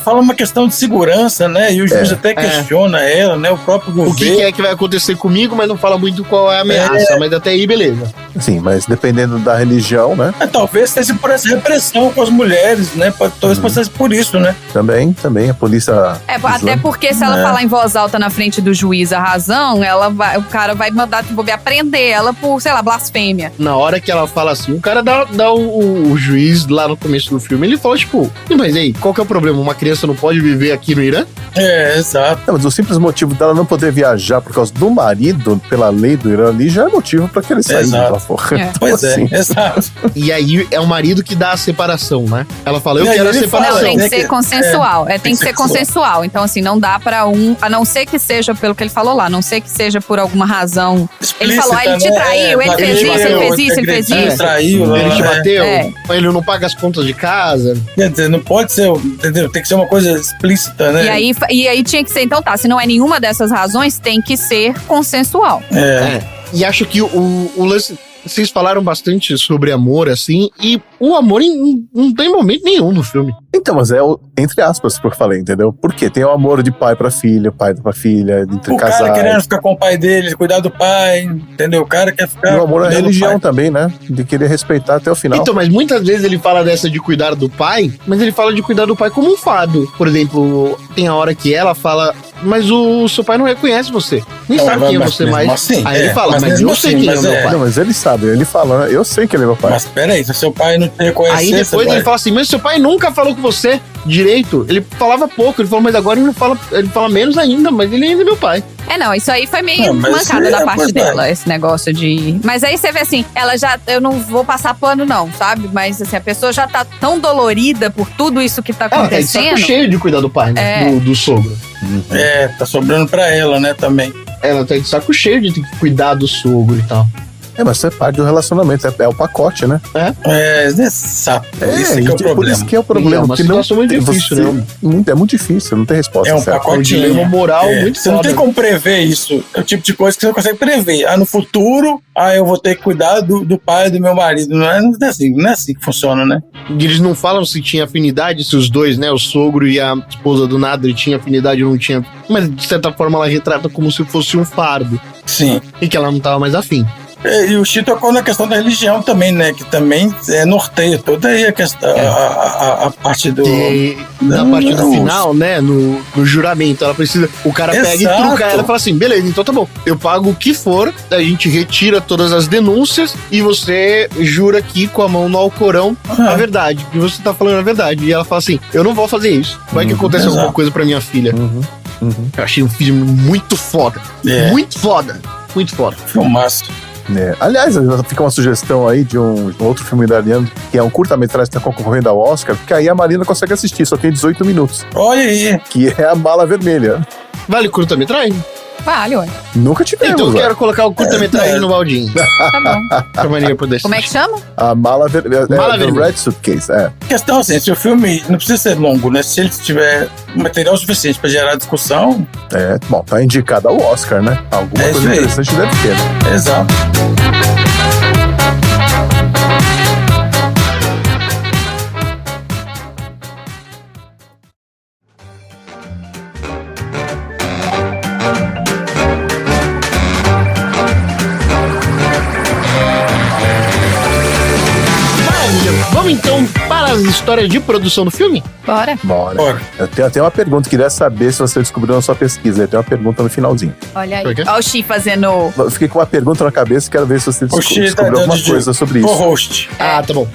Fala uma questão de segurança, né? E o juiz até questiona ela, né? O próprio governo. O que é que vai acontecer comigo, mas não fala muito qual é a ameaça. Mas até aí, beleza. Sim, mas dependendo da religião, né? Talvez seja por essa repressão com as mulheres, né? Talvez fosse por isso, né? Também, a polícia... Até porque se ela falar em voz alta na frente do juiz a razão, o cara vai mandar prender ela por, sei lá, blasfêmia. Na hora que ela fala assim, o cara dá o juiz lá no começo do filme, ele fala, tipo, mas aí, qual que é o problema? Uma criança não pode viver aqui no Irã? Exato. Não, mas o simples motivo dela não poder viajar por causa do marido, pela lei do Irã ali, já é motivo pra que ele saia daquela porra. Pois assim. exato. E aí é o marido que dá a separação, né? Ela fala, eu quero a separação. Não, tem que né, ser consensual. Tem que ser consensual. Então, assim, não dá pra a não ser que seja, pelo que ele falou lá, a não ser que seja por alguma razão. Ele falou, ele te traiu, ele fez isso, ele fez isso, ele fez isso. Traiu, Ele te bateu, ele não paga as contas de casa. Quer dizer, não pode ser, entendeu? Tem que ser uma coisa explícita, né? E aí tinha que ser, então tá, se não é nenhuma dessas razões, tem que ser consensual. E acho que o lance... Vocês falaram bastante sobre amor, assim, e o amor não tem momento nenhum no filme. Então, mas entre aspas, porque eu falei, entendeu? Porque tem o amor de pai pra filha, pai pra filha, entre o casais. cara querendo ficar com o pai dele, cuidar do pai, entendeu? O cara quer ficar... E o amor à religião também, né? De querer respeitar até o final. Então, mas muitas vezes ele fala dessa de cuidar do pai, mas ele fala de cuidar do pai como um fardo. Por exemplo, tem a hora que ela fala, mas o seu pai não reconhece você. Nem sabe quem é você mais. Assim, aí ele fala, mas eu sei quem é o meu pai. Não, mas ele sabe, ele fala, né? Eu sei que ele é meu pai. Mas peraí, se seu pai não te reconhecer... Aí depois ele fala assim, mas seu pai nunca falou com você direito. Ele falava pouco, ele falou, mas agora ele fala menos ainda, mas ele ainda é meu pai. Não, isso aí foi meio mancada da parte dela, esse negócio de... Mas aí você vê assim, ela já... Eu não vou passar pano não, sabe? Mas assim, a pessoa já tá tão dolorida por tudo isso que tá acontecendo. Ela tá de saco cheio de cuidar do pai, né? Do sogro. Tá sobrando pra ela, né, também. Ela tá de saco cheio de ter que cuidar do sogro e tal. Mas isso é parte do relacionamento, é o pacote, né? Exato. Esse que é o problema. Por isso que é o problema. É uma situação muito difícil, né? É muito difícil, não tem resposta. É um certa. pacotinho. É um dilema moral muito Você não tem como prever isso. É o tipo de coisa que você não consegue prever. No futuro, eu vou ter que cuidar do pai do meu marido. Não é assim que funciona, né? E eles não falam se tinha afinidade, se os dois, né? O sogro e a esposa do Nader tinham afinidade ou não tinha. Mas, de certa forma, ela retrata como se fosse um fardo. Sim. E que ela não tava mais afim. E o Chico tocou na questão da religião também, né? Que também norteia toda aí a questão, a parte do... Na parte do final, né? No juramento, ela precisa... O cara pega e truca ela e fala assim, beleza, então tá bom. Eu pago o que for, a gente retira todas as denúncias e você jura aqui com a mão no Alcorão a verdade. E você tá falando a verdade. E ela fala assim, eu não vou fazer isso. Vai que acontece alguma coisa pra minha filha. Eu achei um filme muito foda. Muito foda. Muito foda. Filmaço. Aliás, fica uma sugestão aí de um outro filme italiano, que é um curta-metragem que está concorrendo ao Oscar, porque aí a Marina consegue assistir, só tem 18 minutos. Olha aí! Que é A Mala Vermelha. Vale curta-metragem? Vale, ué. Nunca tivemos. Então eu quero colocar o curta-metragem no baldinho. Tá bom. Pra Maria poder assistir. Como é que chama? A Mala Vermelha. Mala Vermelha. Red Suitcase, A questão assim, se o filme não precisa ser longo, né? Se ele tiver material suficiente para gerar discussão... Bom, tá indicado ao Oscar, né? Alguma coisa interessante deve ter, né? Exato. Vamos então para as histórias de produção do filme? Bora. Bora. Eu tenho até uma pergunta, queria saber se você descobriu na sua pesquisa. Eu tenho uma pergunta no finalzinho. Olha aí. Por quê? Olha o Xi fazendo... Eu fiquei com uma pergunta na cabeça e quero ver se você descobriu alguma coisa sobre isso. host. Ah, tá bom.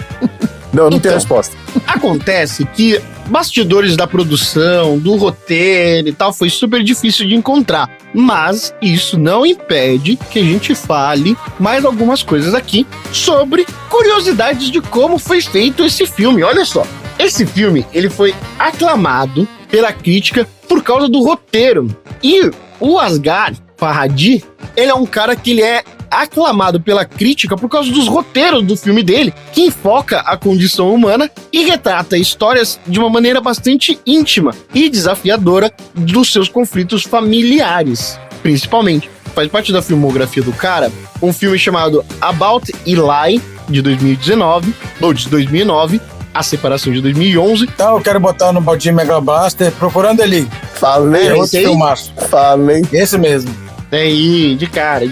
Não, eu não Então. tenho resposta. Acontece que bastidores da produção, do roteiro e tal, foi super difícil de encontrar. Mas isso não impede que a gente fale mais algumas coisas aqui sobre curiosidades de como foi feito esse filme. Olha só, esse filme ele foi aclamado pela crítica por causa do roteiro. E o Asghar Farhadi, ele é um cara que ele é aclamado pela crítica por causa dos roteiros do filme dele, que enfoca a condição humana e retrata histórias de uma maneira bastante íntima e desafiadora dos seus conflitos familiares, principalmente. Faz parte da filmografia do cara um filme chamado About Eli, de 2019, ou de 2009, A Separação, de 2011. Então eu quero botar no baldinho Mega Blaster Procurando Eli. Falei, Outro filmaço. falei. Esse mesmo. Aí, de cara.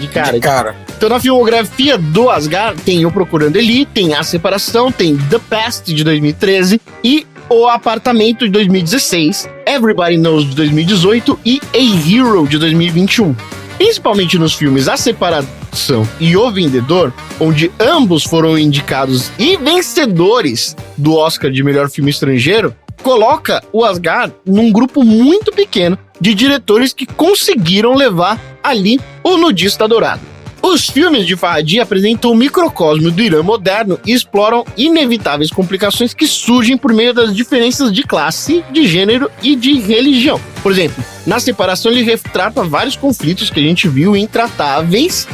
Então, na filmografia do Asghar, tem O Procurando Eli, tem A Separação, tem The Past, de 2013, e O Apartamento, de 2016, Everybody Knows, de 2018, e A Hero, de 2021. Principalmente nos filmes A Separação e O Vendedor, onde ambos foram indicados e vencedores do Oscar de melhor filme estrangeiro, coloca o Asghar num grupo muito pequeno de diretores que conseguiram levar ali o Nudista Dourado. Os filmes de Farhadi apresentam o microcosmo do Irã moderno e exploram inevitáveis complicações que surgem por meio das diferenças de classe, de gênero e de religião. Por exemplo, na Separação ele retrata vários conflitos que a gente viu intratáveis,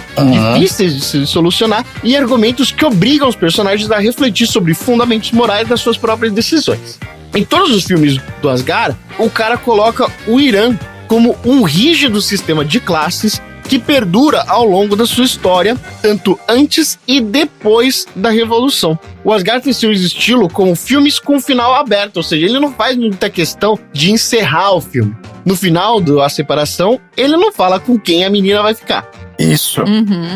difíceis de se solucionar, e argumentos que obrigam os personagens a refletir sobre fundamentos morais das suas próprias decisões. Em todos os filmes do Asghar, o cara coloca o Irã como um rígido sistema de classes que perdura ao longo da sua história, tanto antes e depois da Revolução. O Asghar tem seu estilo como filmes com final aberto, ou seja, ele não faz muita questão de encerrar o filme. No final da Separação, ele não fala com quem a menina vai ficar. Isso.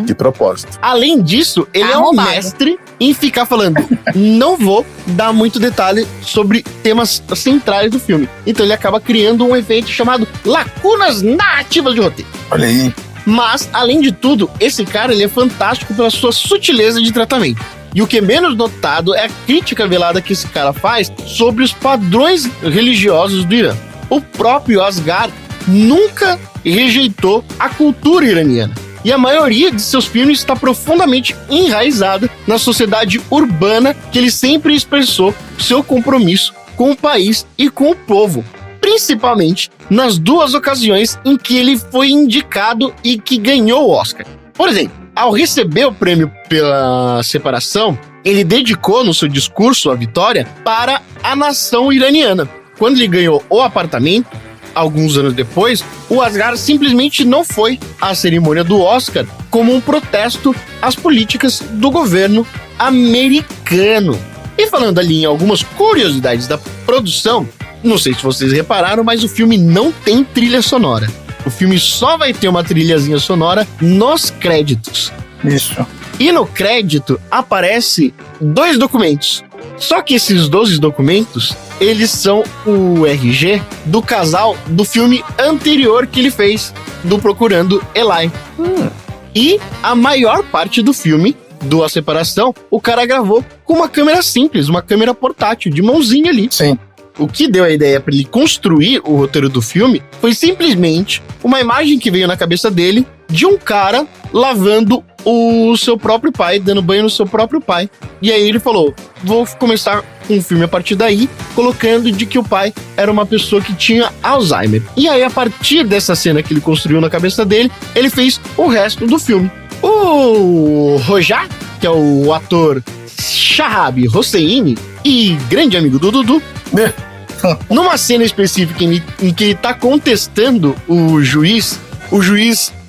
De propósito. Além disso, ele é um mestre em ficar falando, não vou dar muito detalhe sobre temas centrais do filme. Então ele acaba criando um efeito chamado lacunas narrativas de roteiro. Olha aí. Mas, além de tudo, esse cara ele é fantástico pela sua sutileza de tratamento. E o que é menos notado é a crítica velada que esse cara faz sobre os padrões religiosos do Irã. O próprio Asghar nunca rejeitou a cultura iraniana. E a maioria de seus filmes está profundamente enraizada na sociedade urbana que ele sempre expressou seu compromisso com o país e com o povo. Principalmente nas duas ocasiões em que ele foi indicado e que ganhou o Oscar. Por exemplo, ao receber o prêmio pela Separação, ele dedicou no seu discurso a vitória para a nação iraniana. Quando ele ganhou O Apartamento, alguns anos depois, o Asghar simplesmente não foi à cerimônia do Oscar como um protesto às políticas do governo americano. E falando ali em algumas curiosidades da produção, não sei se vocês repararam, mas o filme não tem trilha sonora. O filme só vai ter uma trilhazinha sonora nos créditos. Isso. E no crédito aparece 2 documentos. Só que esses 12 documentos, eles são o RG do casal do filme anterior que ele fez, do Procurando Eli. E a maior parte do filme, do A Separação, o cara gravou com uma câmera simples, uma câmera portátil, de mãozinha ali. Sim. O que deu a ideia para ele construir o roteiro do filme foi simplesmente uma imagem que veio na cabeça dele de um cara lavando o seu próprio pai, dando banho no seu próprio pai. E aí ele falou, vou começar um filme a partir daí, colocando de que o pai era uma pessoa que tinha Alzheimer. E aí, a partir dessa cena que ele construiu na cabeça dele, ele fez o resto do filme. O Rojar, que é o ator Shahab Hosseini e grande amigo do Dudu, numa cena específica em que ele tá contestando o juiz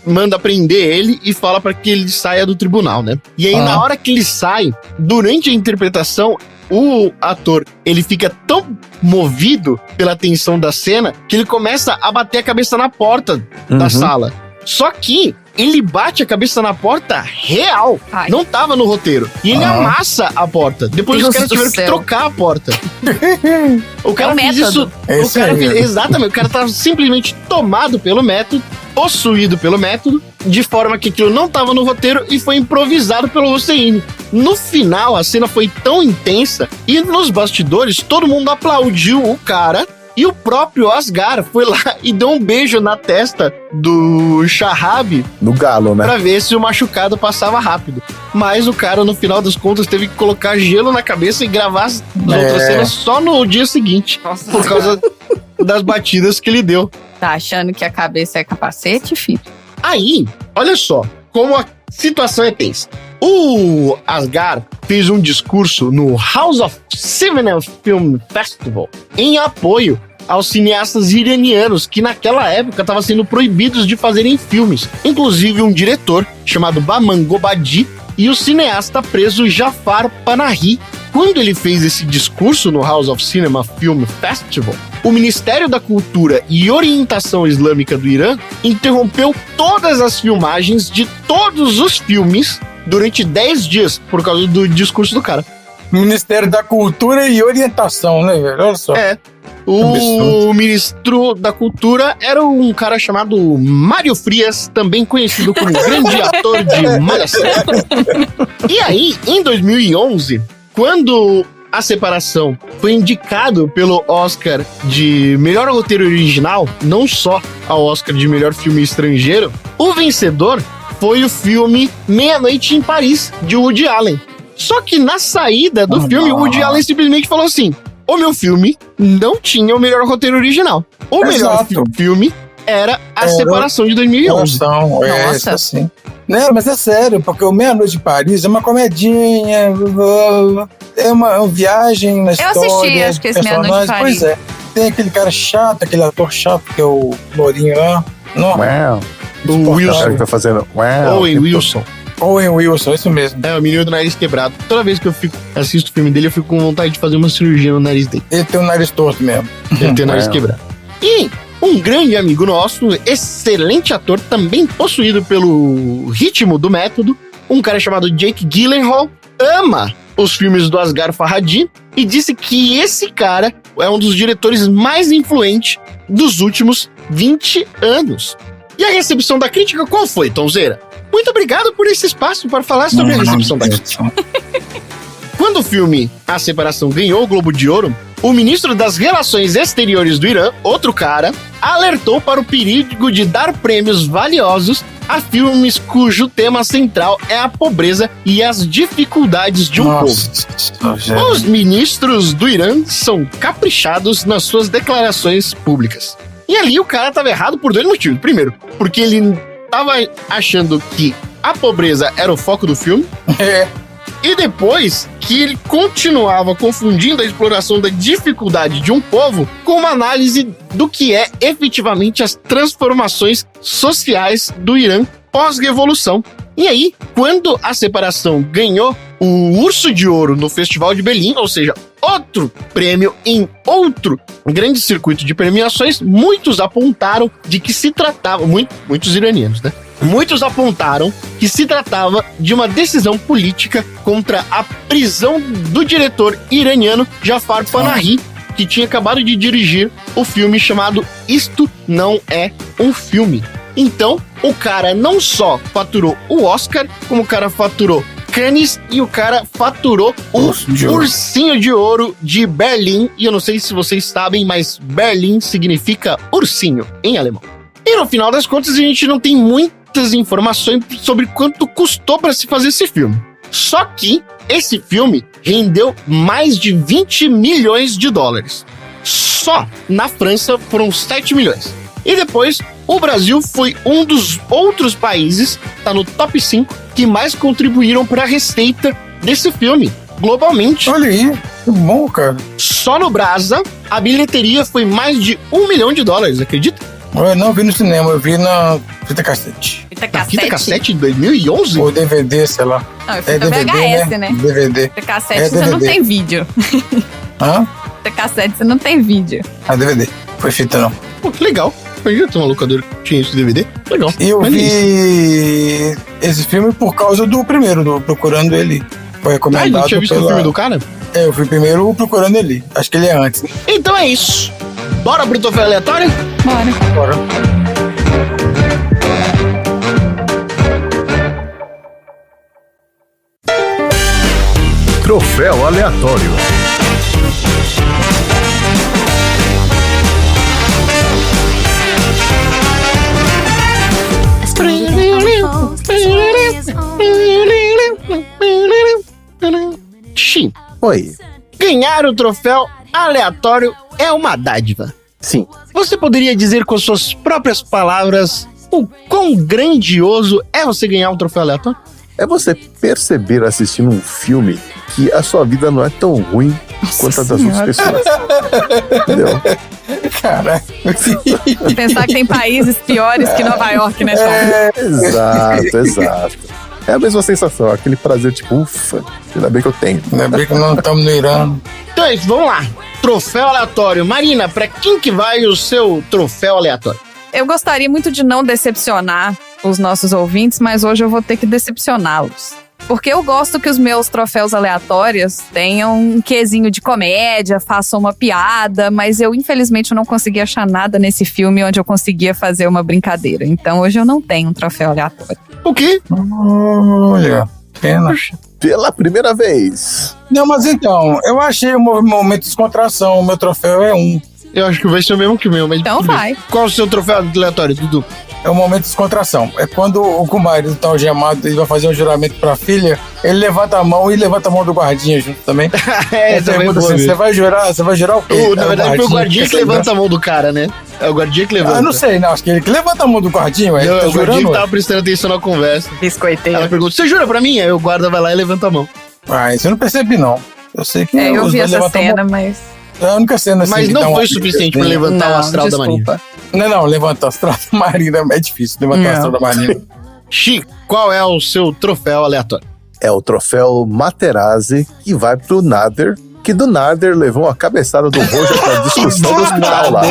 manda prender ele e fala para que ele saia do tribunal, né? E aí, na hora que ele sai, durante a interpretação, o ator, ele fica tão movido pela tensão da cena que ele começa a bater a cabeça na porta da sala. Só que ele bate a cabeça na porta real. Ai. Não tava no roteiro. E ele amassa a porta. Depois os caras tiveram que trocar a porta. O cara fez isso. Exatamente. O cara tava simplesmente tomado pelo método, possuído pelo método, de forma que aquilo não tava no roteiro e foi improvisado pelo Hosseini. No final, a cena foi tão intensa e nos bastidores todo mundo aplaudiu o cara e o próprio Asghar foi lá e deu um beijo na testa do Shahab No galo, né? pra ver se o machucado passava rápido. Mas o cara, no final das contas, teve que colocar gelo na cabeça e gravar as outras cenas só no dia seguinte, Nossa. por causa das batidas que ele deu. Tá achando que a cabeça é capacete, filho? Aí, olha só, como a situação é tensa. O Asghar fez um discurso no House of Cinema Film Festival em apoio aos cineastas iranianos que naquela época estavam sendo proibidos de fazerem filmes. Inclusive um diretor chamado Bahman Gobadi e o cineasta preso Jafar Panahi. Quando ele fez esse discurso no House of Cinema Film Festival, o Ministério da Cultura e Orientação Islâmica do Irã interrompeu todas as filmagens de todos os filmes durante 10 dias por causa do discurso do cara. Ministério da Cultura e Orientação, né, velho? Olha só. O ministro da Cultura era um cara chamado Mário Frias, também conhecido como grande ator de Malhação. E aí, em 2011, quando A Separação foi indicado pelo Oscar de melhor roteiro original, não só ao Oscar de melhor filme estrangeiro, o vencedor foi o filme Meia-Noite em Paris, de Woody Allen. Só que na saída do filme, o Woody Allen simplesmente falou assim: o meu filme não tinha o melhor roteiro original. O melhor filme era A Separação de 2011. Nossa. Assim. Não, mas é sério, porque o Meia-Noite em Paris é uma comedinha, é uma viagem na história. Eu assisti, acho que esse Meia-Noite em Paris. Pois é. Tem aquele cara chato, aquele ator chato, que é o lourinho lá. Não, Uau. O Wilson. Que tá fazendo. Uau. Owen Wilson. Owen Wilson, isso mesmo. É, o menino do nariz quebrado. Toda vez que eu assisto o filme dele, eu fico com vontade de fazer uma cirurgia no nariz dele. Ele tem o nariz torto mesmo. Ele tem o nariz quebrado. E um grande amigo nosso, excelente ator, também possuído pelo ritmo do método, um cara chamado Jake Gyllenhaal, ama os filmes do Asghar Farhadi e disse que esse cara é um dos diretores mais influentes dos últimos 20 anos. E a recepção da crítica qual foi, Tonzeira? Muito obrigado por esse espaço para falar sobre a recepção da crítica. Quando o filme A Separação ganhou o Globo de Ouro, o ministro das Relações Exteriores do Irã, outro cara, alertou para o perigo de dar prêmios valiosos a filmes cujo tema central é a pobreza e as dificuldades de um povo. Os ministros do Irã são caprichados nas suas declarações públicas. E ali o cara estava errado por 2 motivos. Primeiro, porque ele estava achando que a pobreza era o foco do filme. E depois que ele continuava confundindo a exploração da dificuldade de um povo com uma análise do que é efetivamente as transformações sociais do Irã pós-revolução. E aí, quando A Separação ganhou o Urso de Ouro no Festival de Berlim, ou seja, outro prêmio em outro grande circuito de premiações, muitos apontaram de que se tratava, muitos iranianos, né? Muitos apontaram que se tratava de uma decisão política contra a prisão do diretor iraniano Jafar Panahi, que tinha acabado de dirigir o filme chamado Isto Não É um Filme. Então, o cara não só faturou o Oscar, como o cara faturou Cannes e o cara faturou o Ursinho de Ouro de Berlim. E eu não sei se vocês sabem, mas Berlim significa ursinho em alemão. E no final das contas, a gente não tem muitas informações sobre quanto custou para se fazer esse filme. Só que esse filme rendeu mais de 20 milhões de dólares. Só na França foram 7 milhões. E depois, o Brasil foi um dos outros países, tá no top 5, que mais contribuíram para a receita desse filme, globalmente. Olha aí, que bom, cara. Só no Brasa, a bilheteria foi mais de 1 milhão de dólares, acredita? Eu não vi no cinema, eu vi na fita cassete. Na fita cassete de 2011? Ou DVD, sei lá. Não, é fita VHS, né? DVD. Fita cassete você não tem vídeo. Hã? Fita cassete você não tem vídeo. Ah, DVD. Foi fita, não. Pô, que legal. Eu já tenho uma locadora que tinha esse DVD. Legal. E eu vi esse filme por causa do primeiro, do Procurando Ele. Foi recomendado. Ah, não tinha visto o filme do cara? É, eu fui primeiro Procurando Ele. Acho que ele é antes. Então é isso. Bora pro troféu aleatório? Bora. Troféu aleatório. Xim, Oi. ganhar o troféu aleatório é uma dádiva. Sim. Você poderia dizer com suas próprias palavras o quão grandioso é você ganhar um troféu aleatório? É você perceber assistindo um filme que a sua vida não é tão ruim quanto a das outras pessoas. Entendeu? Cara, Pensar que tem países piores que Nova York, né, Tom? Exato. É a mesma sensação, aquele prazer tipo, ufa, ainda bem que eu tenho. ainda bem que não estamos no Irã. Então é isso, vamos lá. Troféu aleatório. Marina, pra quem que vai o seu troféu aleatório? Eu gostaria muito de não decepcionar os nossos ouvintes, mas hoje eu vou ter que decepcioná-los. Porque eu gosto que os meus troféus aleatórios tenham um quezinho de comédia, façam uma piada, mas eu, infelizmente, não consegui achar nada nesse filme onde eu conseguia fazer uma brincadeira. Então, hoje eu não tenho um troféu aleatório. O quê? Olha, pena. Pela primeira vez. Não, mas então, eu achei um momento de descontração. O meu troféu é um. Eu acho que vai ser o mesmo que o meu, mas... Então tudo bem. vai. Qual o seu troféu aleatório, Dudu? É um momento de descontração. É quando o marido tá algemado e vai fazer um juramento pra filha, ele levanta a mão e levanta a mão do guardinha junto também. Essa foi boa assim, mesmo. você vai jurar o quê? Na verdade, foi o guardinha que levanta a mão do cara, né? É o guardinha que levanta. Ah, não sei, não. Acho que ele que levanta a mão do guardinha, ué. Não, Ele tá o guardinha que jurando. tava prestando atenção na conversa. Biscoiteiro. Ela pergunta, você jura pra mim? Aí o guarda vai lá e levanta a mão. Ah, isso eu não percebi, não. Eu sei que Eu os vi dois essa levantam a mão. cena, mas... É a única cena assim. Mas que não dá foi uma- suficiente pra levantar o astral da Marina. desculpa. Não, levantar o astral da Marina é difícil. Levantar o Não. astral da Marina. Chico, qual é o seu troféu aleatório? É o troféu Materazzi que vai pro Nader, que do Nader levou uma cabeçada do Roger pra discussão do hospital lá.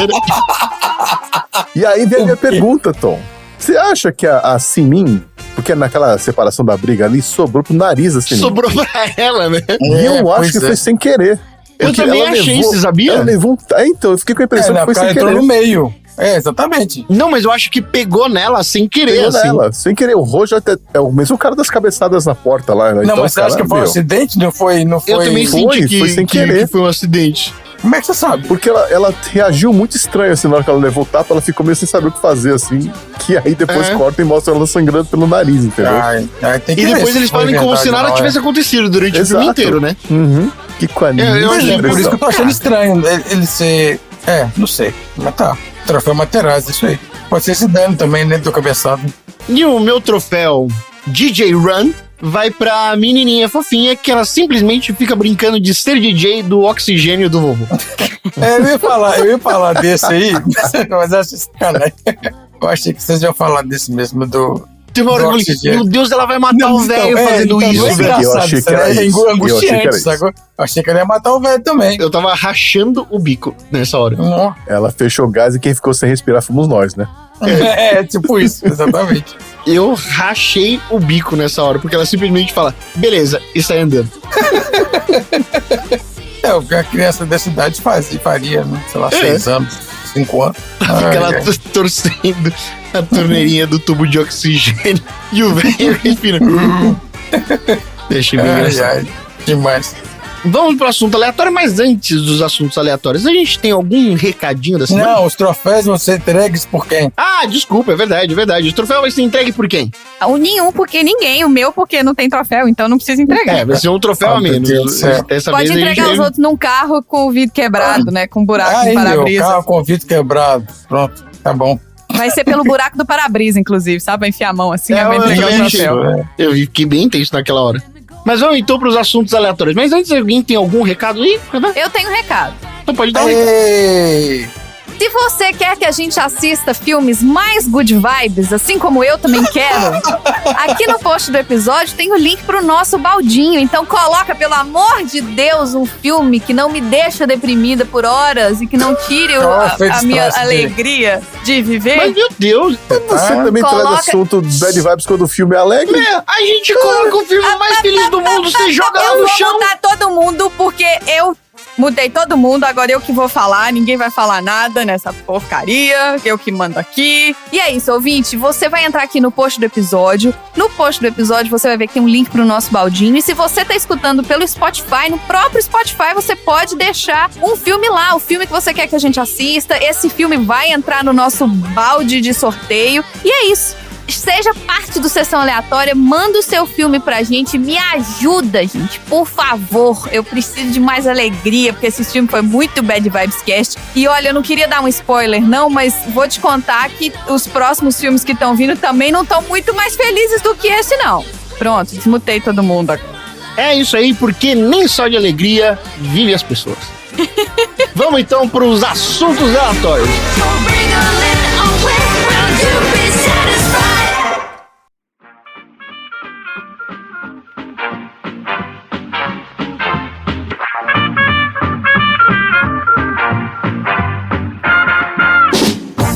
E aí vem a minha pergunta, Tom. Você acha que a Simin, porque naquela separação da briga ali, sobrou pro nariz a Simin? Sobrou pra ela, né? E eu acho pois que é. foi sem querer. Eu Porque também ela achei, levou- você sabia? Ela levou então, eu fiquei com a impressão que O foi cara sem entrou querer. no meio. É, exatamente. Não, mas eu acho que pegou nela sem querer, Pegou assim. nela, sem querer. O Roger até, é o mesmo cara das cabeçadas na porta lá, né? Não, Então, mas você acha cara, que foi um meu, acidente? Não foi? Eu também Foi, senti que, foi sem que querer. foi um acidente. Como é que você sabe? Porque ela reagiu muito estranho, assim, na hora que ela levou o tapa, ela ficou meio sem saber o que fazer, assim. Que aí depois É. corta e mostra ela sangrando pelo nariz, entendeu? Ai, tem que E ver depois se eles foi falam como verdade se nada ou não, tivesse acontecido durante o filme Exato. inteiro, né? Uhum. Que com a eu achei É, por isso que eu tô achando Cara. estranho ele ser... É, não sei. Mas tá. Troféu Materazzi, isso aí. Pode ser esse dano também, né, do cabeçado. E o meu troféu DJ Run vai pra menininha fofinha que ela simplesmente fica brincando de ser DJ do oxigênio do vovô. É, eu ia falar desse aí, mas eu acho sacanagem. Eu achei que vocês iam falar desse mesmo, do... Tem uma hora que eu falei, oxigênio. meu Deus, ela vai matar o velho fazendo então, isso, não é velho. Eu engraçado, achei que né? era É isso. Eu achei que era angustiante, isso. sacou? Eu achei que ele ia matar o velho também. Eu tava rachando o bico nessa hora. Não. Ela fechou o gás e quem ficou sem respirar fomos nós, né? É, tipo isso, exatamente. Eu rachei o bico nessa hora, porque ela simplesmente fala, beleza, e sai andando. É, o que a criança dessa idade faria, né? Sei lá, É. 6 anos, 5 anos. Fica Ai, lá ai. torcendo a torneirinha do tubo de oxigênio e o velho respira. Deixa eu ver Ai, engraçado. ai, demais. Vamos pro assunto aleatório, mas antes dos assuntos aleatórios, a gente tem algum recadinho da semana? Não, os troféus vão ser entregues por quem? Ah, desculpa, é verdade, é verdade. O troféu vai ser entregue por quem? O nenhum, porque ninguém. O meu, porque não tem troféu, então não precisa entregar. É, vai ser um troféu Ah, a meu menos. Deus do céu. Dessa Pode vez a entregar gente os outros num carro com o vidro quebrado, né? Com um buraco no Aí, o para-brisa. carro com o vidro quebrado. Pronto, tá bom. Vai ser pelo buraco do para-brisa, inclusive, sabe? Vai enfiar a mão assim, aí vai eu entregar também o achei. troféu. Eu fiquei bem intenso naquela hora. Mas vamos então pros assuntos aleatórios. Mas antes, alguém tem algum recado aí? Eu tenho um recado. Então pode dar um recado. Ei! Se você quer que a gente assista filmes mais good vibes, assim como eu também quero, aqui no post do episódio tem o link pro nosso baldinho. Então coloca, pelo amor de Deus, um filme que não me deixa deprimida por horas e que não tire a minha alegria de viver. Mas meu Deus, Você também traz Coloca- assunto Bad Vibes quando o filme é alegre? a gente coloca o filme mais feliz do mundo, você joga lá Eu no vou chão. botar todo mundo porque eu Mudei todo mundo, agora eu que vou falar, ninguém vai falar nada nessa porcaria, eu que mando aqui. E é isso, ouvinte, você vai entrar aqui no post do episódio. No post do episódio você vai ver que tem um link pro nosso baldinho. E se você tá escutando pelo Spotify, no próprio Spotify você pode deixar um filme lá, o filme que você quer que a gente assista. Esse filme vai entrar no nosso balde de sorteio. E é isso. Seja parte do Sessão Aleatória, manda o seu filme pra gente, me ajuda, gente, por favor. Eu preciso de mais alegria, porque esse filme foi muito Bad Vibes Cast. E olha, eu não queria dar um spoiler não, mas vou te contar que os próximos filmes que estão vindo também não estão muito mais felizes do que esse não. Pronto, desmutei todo mundo agora. É isso aí, porque nem só de alegria vive as pessoas. Vamos então pros assuntos aleatórios.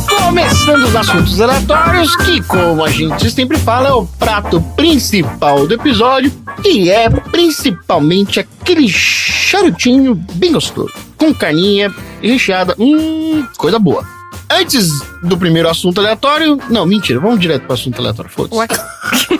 Começando os assuntos aleatórios, que como a gente sempre fala, é o prato principal do episódio, que é principalmente aquele charutinho bem gostoso, com carninha recheada, coisa boa. Antes do primeiro assunto aleatório... Não, mentira, vamos direto pro assunto aleatório, foda-se.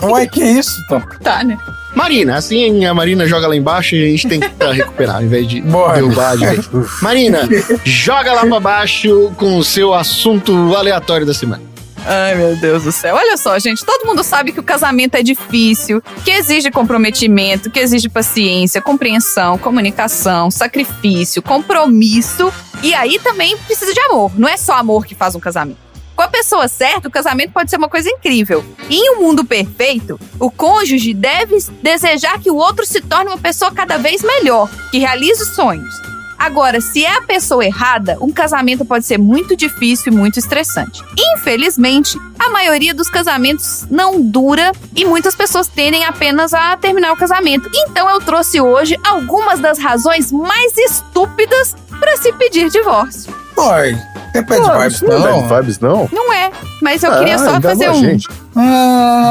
Ué, que isso, Tom? Tá, né? Marina, assim a Marina joga lá embaixo e a gente tem que recuperar, ao invés de Bora. derrubar de vez. Marina, joga lá pra baixo com o seu assunto aleatório da semana. Ai, meu Deus do céu. Olha só, gente, todo mundo sabe que o casamento é difícil, que exige comprometimento, que exige paciência, compreensão, comunicação, sacrifício, compromisso. E aí também precisa de amor. Não é só amor que faz um casamento. Com a pessoa certa, o casamento pode ser uma coisa incrível. E em um mundo perfeito, o cônjuge deve desejar que o outro se torne uma pessoa cada vez melhor, que realize os sonhos. Agora, se é a pessoa errada, um casamento pode ser muito difícil e muito estressante. Infelizmente, a maioria dos casamentos não dura e muitas pessoas tendem apenas a terminar o casamento. Então eu trouxe hoje algumas das razões mais estúpidas para se pedir divórcio. Oi, tem Bad Vibes Não é não? Bad Vibes, não? Não é, mas eu queria só fazer enganou a gente.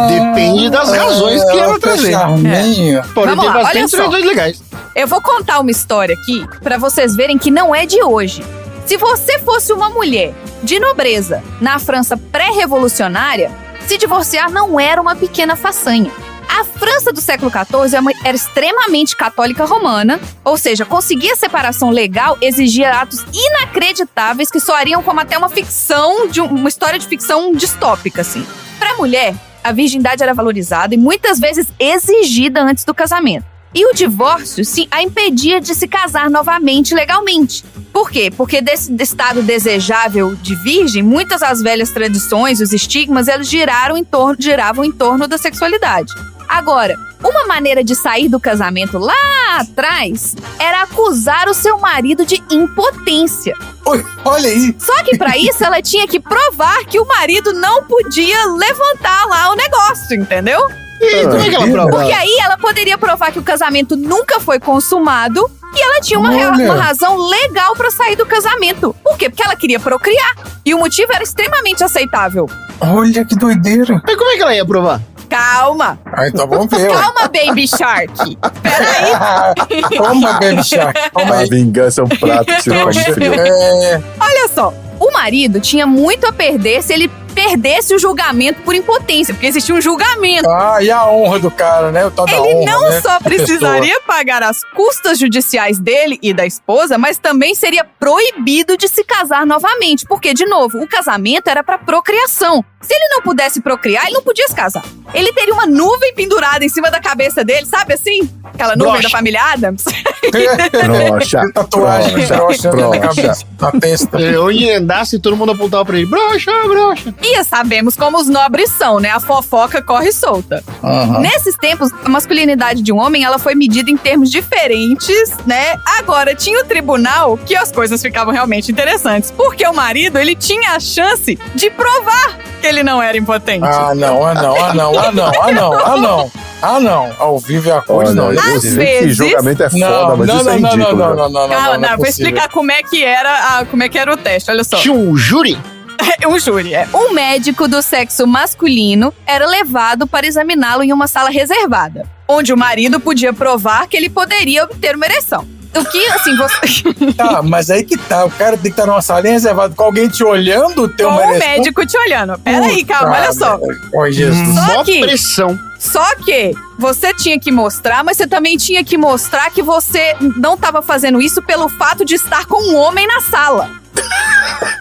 Depende das razões que ela trazer. Charminho. Pode Vamos ter lá, olha bastante só. razões legais. Eu vou contar uma história aqui pra vocês verem que não é de hoje. Se você fosse uma mulher de nobreza na França pré-revolucionária, se divorciar não era uma pequena façanha. A França do século XIV era extremamente católica romana, ou seja, conseguir a separação legal exigia atos inacreditáveis que soariam como até uma ficção, uma história de ficção distópica, assim. Pra mulher, a virgindade era valorizada e muitas vezes exigida antes do casamento. E o divórcio, sim, a impedia de se casar novamente legalmente. Por quê? Porque desse estado desejável de virgem, muitas das velhas tradições, os estigmas, eles giravam em torno da sexualidade. Agora, uma maneira de sair do casamento lá atrás era acusar o seu marido de impotência. Oi, olha aí. Só que pra isso ela tinha que provar que o marido não podia levantar lá o negócio, entendeu? E como é que ela prova? Porque aí ela poderia provar que o casamento nunca foi consumado e ela tinha uma Olha. razão legal pra sair do casamento. Por quê? Porque ela queria procriar. E o motivo era extremamente aceitável. Olha que doideira. Mas como é que ela ia provar? Calma. Ah, então vamos ver. ué. Calma, Baby Shark. Peraí. Toma, Baby Shark. Toma A aí. vingança é um prato que se come frio. É, Olha só. O marido tinha muito a perder se ele perdesse o julgamento por impotência. Porque existia um julgamento. e a honra do cara, né? O tal da Ele honra, não né? só da precisaria pagar as custas judiciais dele e da esposa, mas também seria proibido de se casar novamente. Porque, de novo, o casamento era pra procriação. Se ele não pudesse procriar, ele não podia se casar. Ele teria uma nuvem pendurada em cima da cabeça dele, sabe assim? Aquela nuvem Brocha. da família Adams. Broxa, Tatuagem, broxa na broxa. cabeça, na testa. Onde andasse, todo mundo apontava pra ele. Broxa, broxa. E sabemos como os nobres são, né? A fofoca corre solta. Aham. Nesses tempos, a masculinidade de um homem, ela foi medida em termos diferentes, né? Agora, tinha o tribunal que as coisas ficavam realmente interessantes. Porque o marido, ele tinha a chance de provar que ele não era impotente. Não. Ao vivo é a cores, Olha, não. eu Às sei que vezes- julgamento é foda, mas isso é ridículo. Não. Calma, não é vou possível. explicar como é que era o teste, olha só. Tinha um júri? Um júri, Um médico do sexo masculino era levado para examiná-lo em uma sala reservada, onde o marido podia provar que ele poderia obter uma ereção. o que, assim, você... Tá, mas aí que tá. O cara tem que estar numa salinha reservada com alguém te olhando, ter Com uma o ereção. médico te olhando. Peraí, calma, olha só. Oi, Jesus. Só Mó que- pressão. Só que você tinha que mostrar, mas você também tinha que mostrar que você não estava fazendo isso pelo fato de estar com um homem na sala.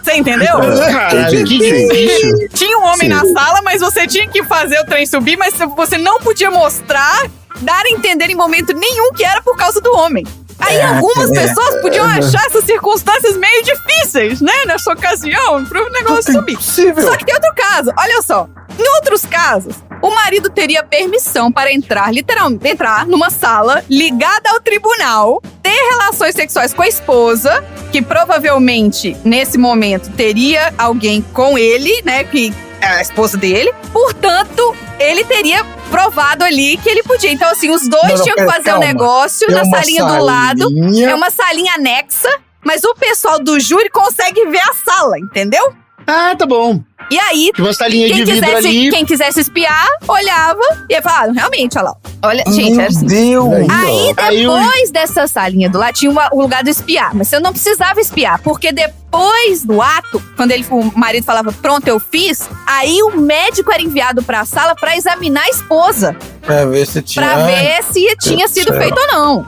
Você entendeu? Caralho, que difícil. Tinha um homem Sim. na sala, mas você tinha que fazer o trem subir, mas você não podia mostrar, dar a entender em momento nenhum que era por causa do homem. Aí algumas pessoas podiam achar essas circunstâncias meio difíceis, né? Nessa ocasião, pro negócio subir. Impossível. Só que tem outro caso, olha só. Em outros casos, o marido teria permissão para entrar, literalmente, entrar numa sala ligada ao tribunal, ter relações sexuais com a esposa, que provavelmente, nesse momento, teria alguém com ele, né, que é a esposa dele. Portanto, ele teria provado ali que ele podia. Então, assim, os dois Não, tinham que pera, fazer o calma. negócio Tem na uma salinha do lado. salinha. É uma salinha anexa, mas o pessoal do júri consegue ver a sala, entendeu? Ah, tá bom. E aí, Tinha uma salinha de vidro ali. quem quisesse espiar, olhava e ia falar, realmente, olha lá. Olha, gente, Meu era assim. Deus. Aí, Aí eu- depois dessa salinha do lado, tinha o lugar do espiar. Mas você não precisava espiar, porque depois do ato, quando o marido falava, pronto, eu fiz, aí o médico era enviado pra sala pra examinar a esposa. Pra ver se tinha... Pra ver se tinha Deus sido do céu. feito ou não.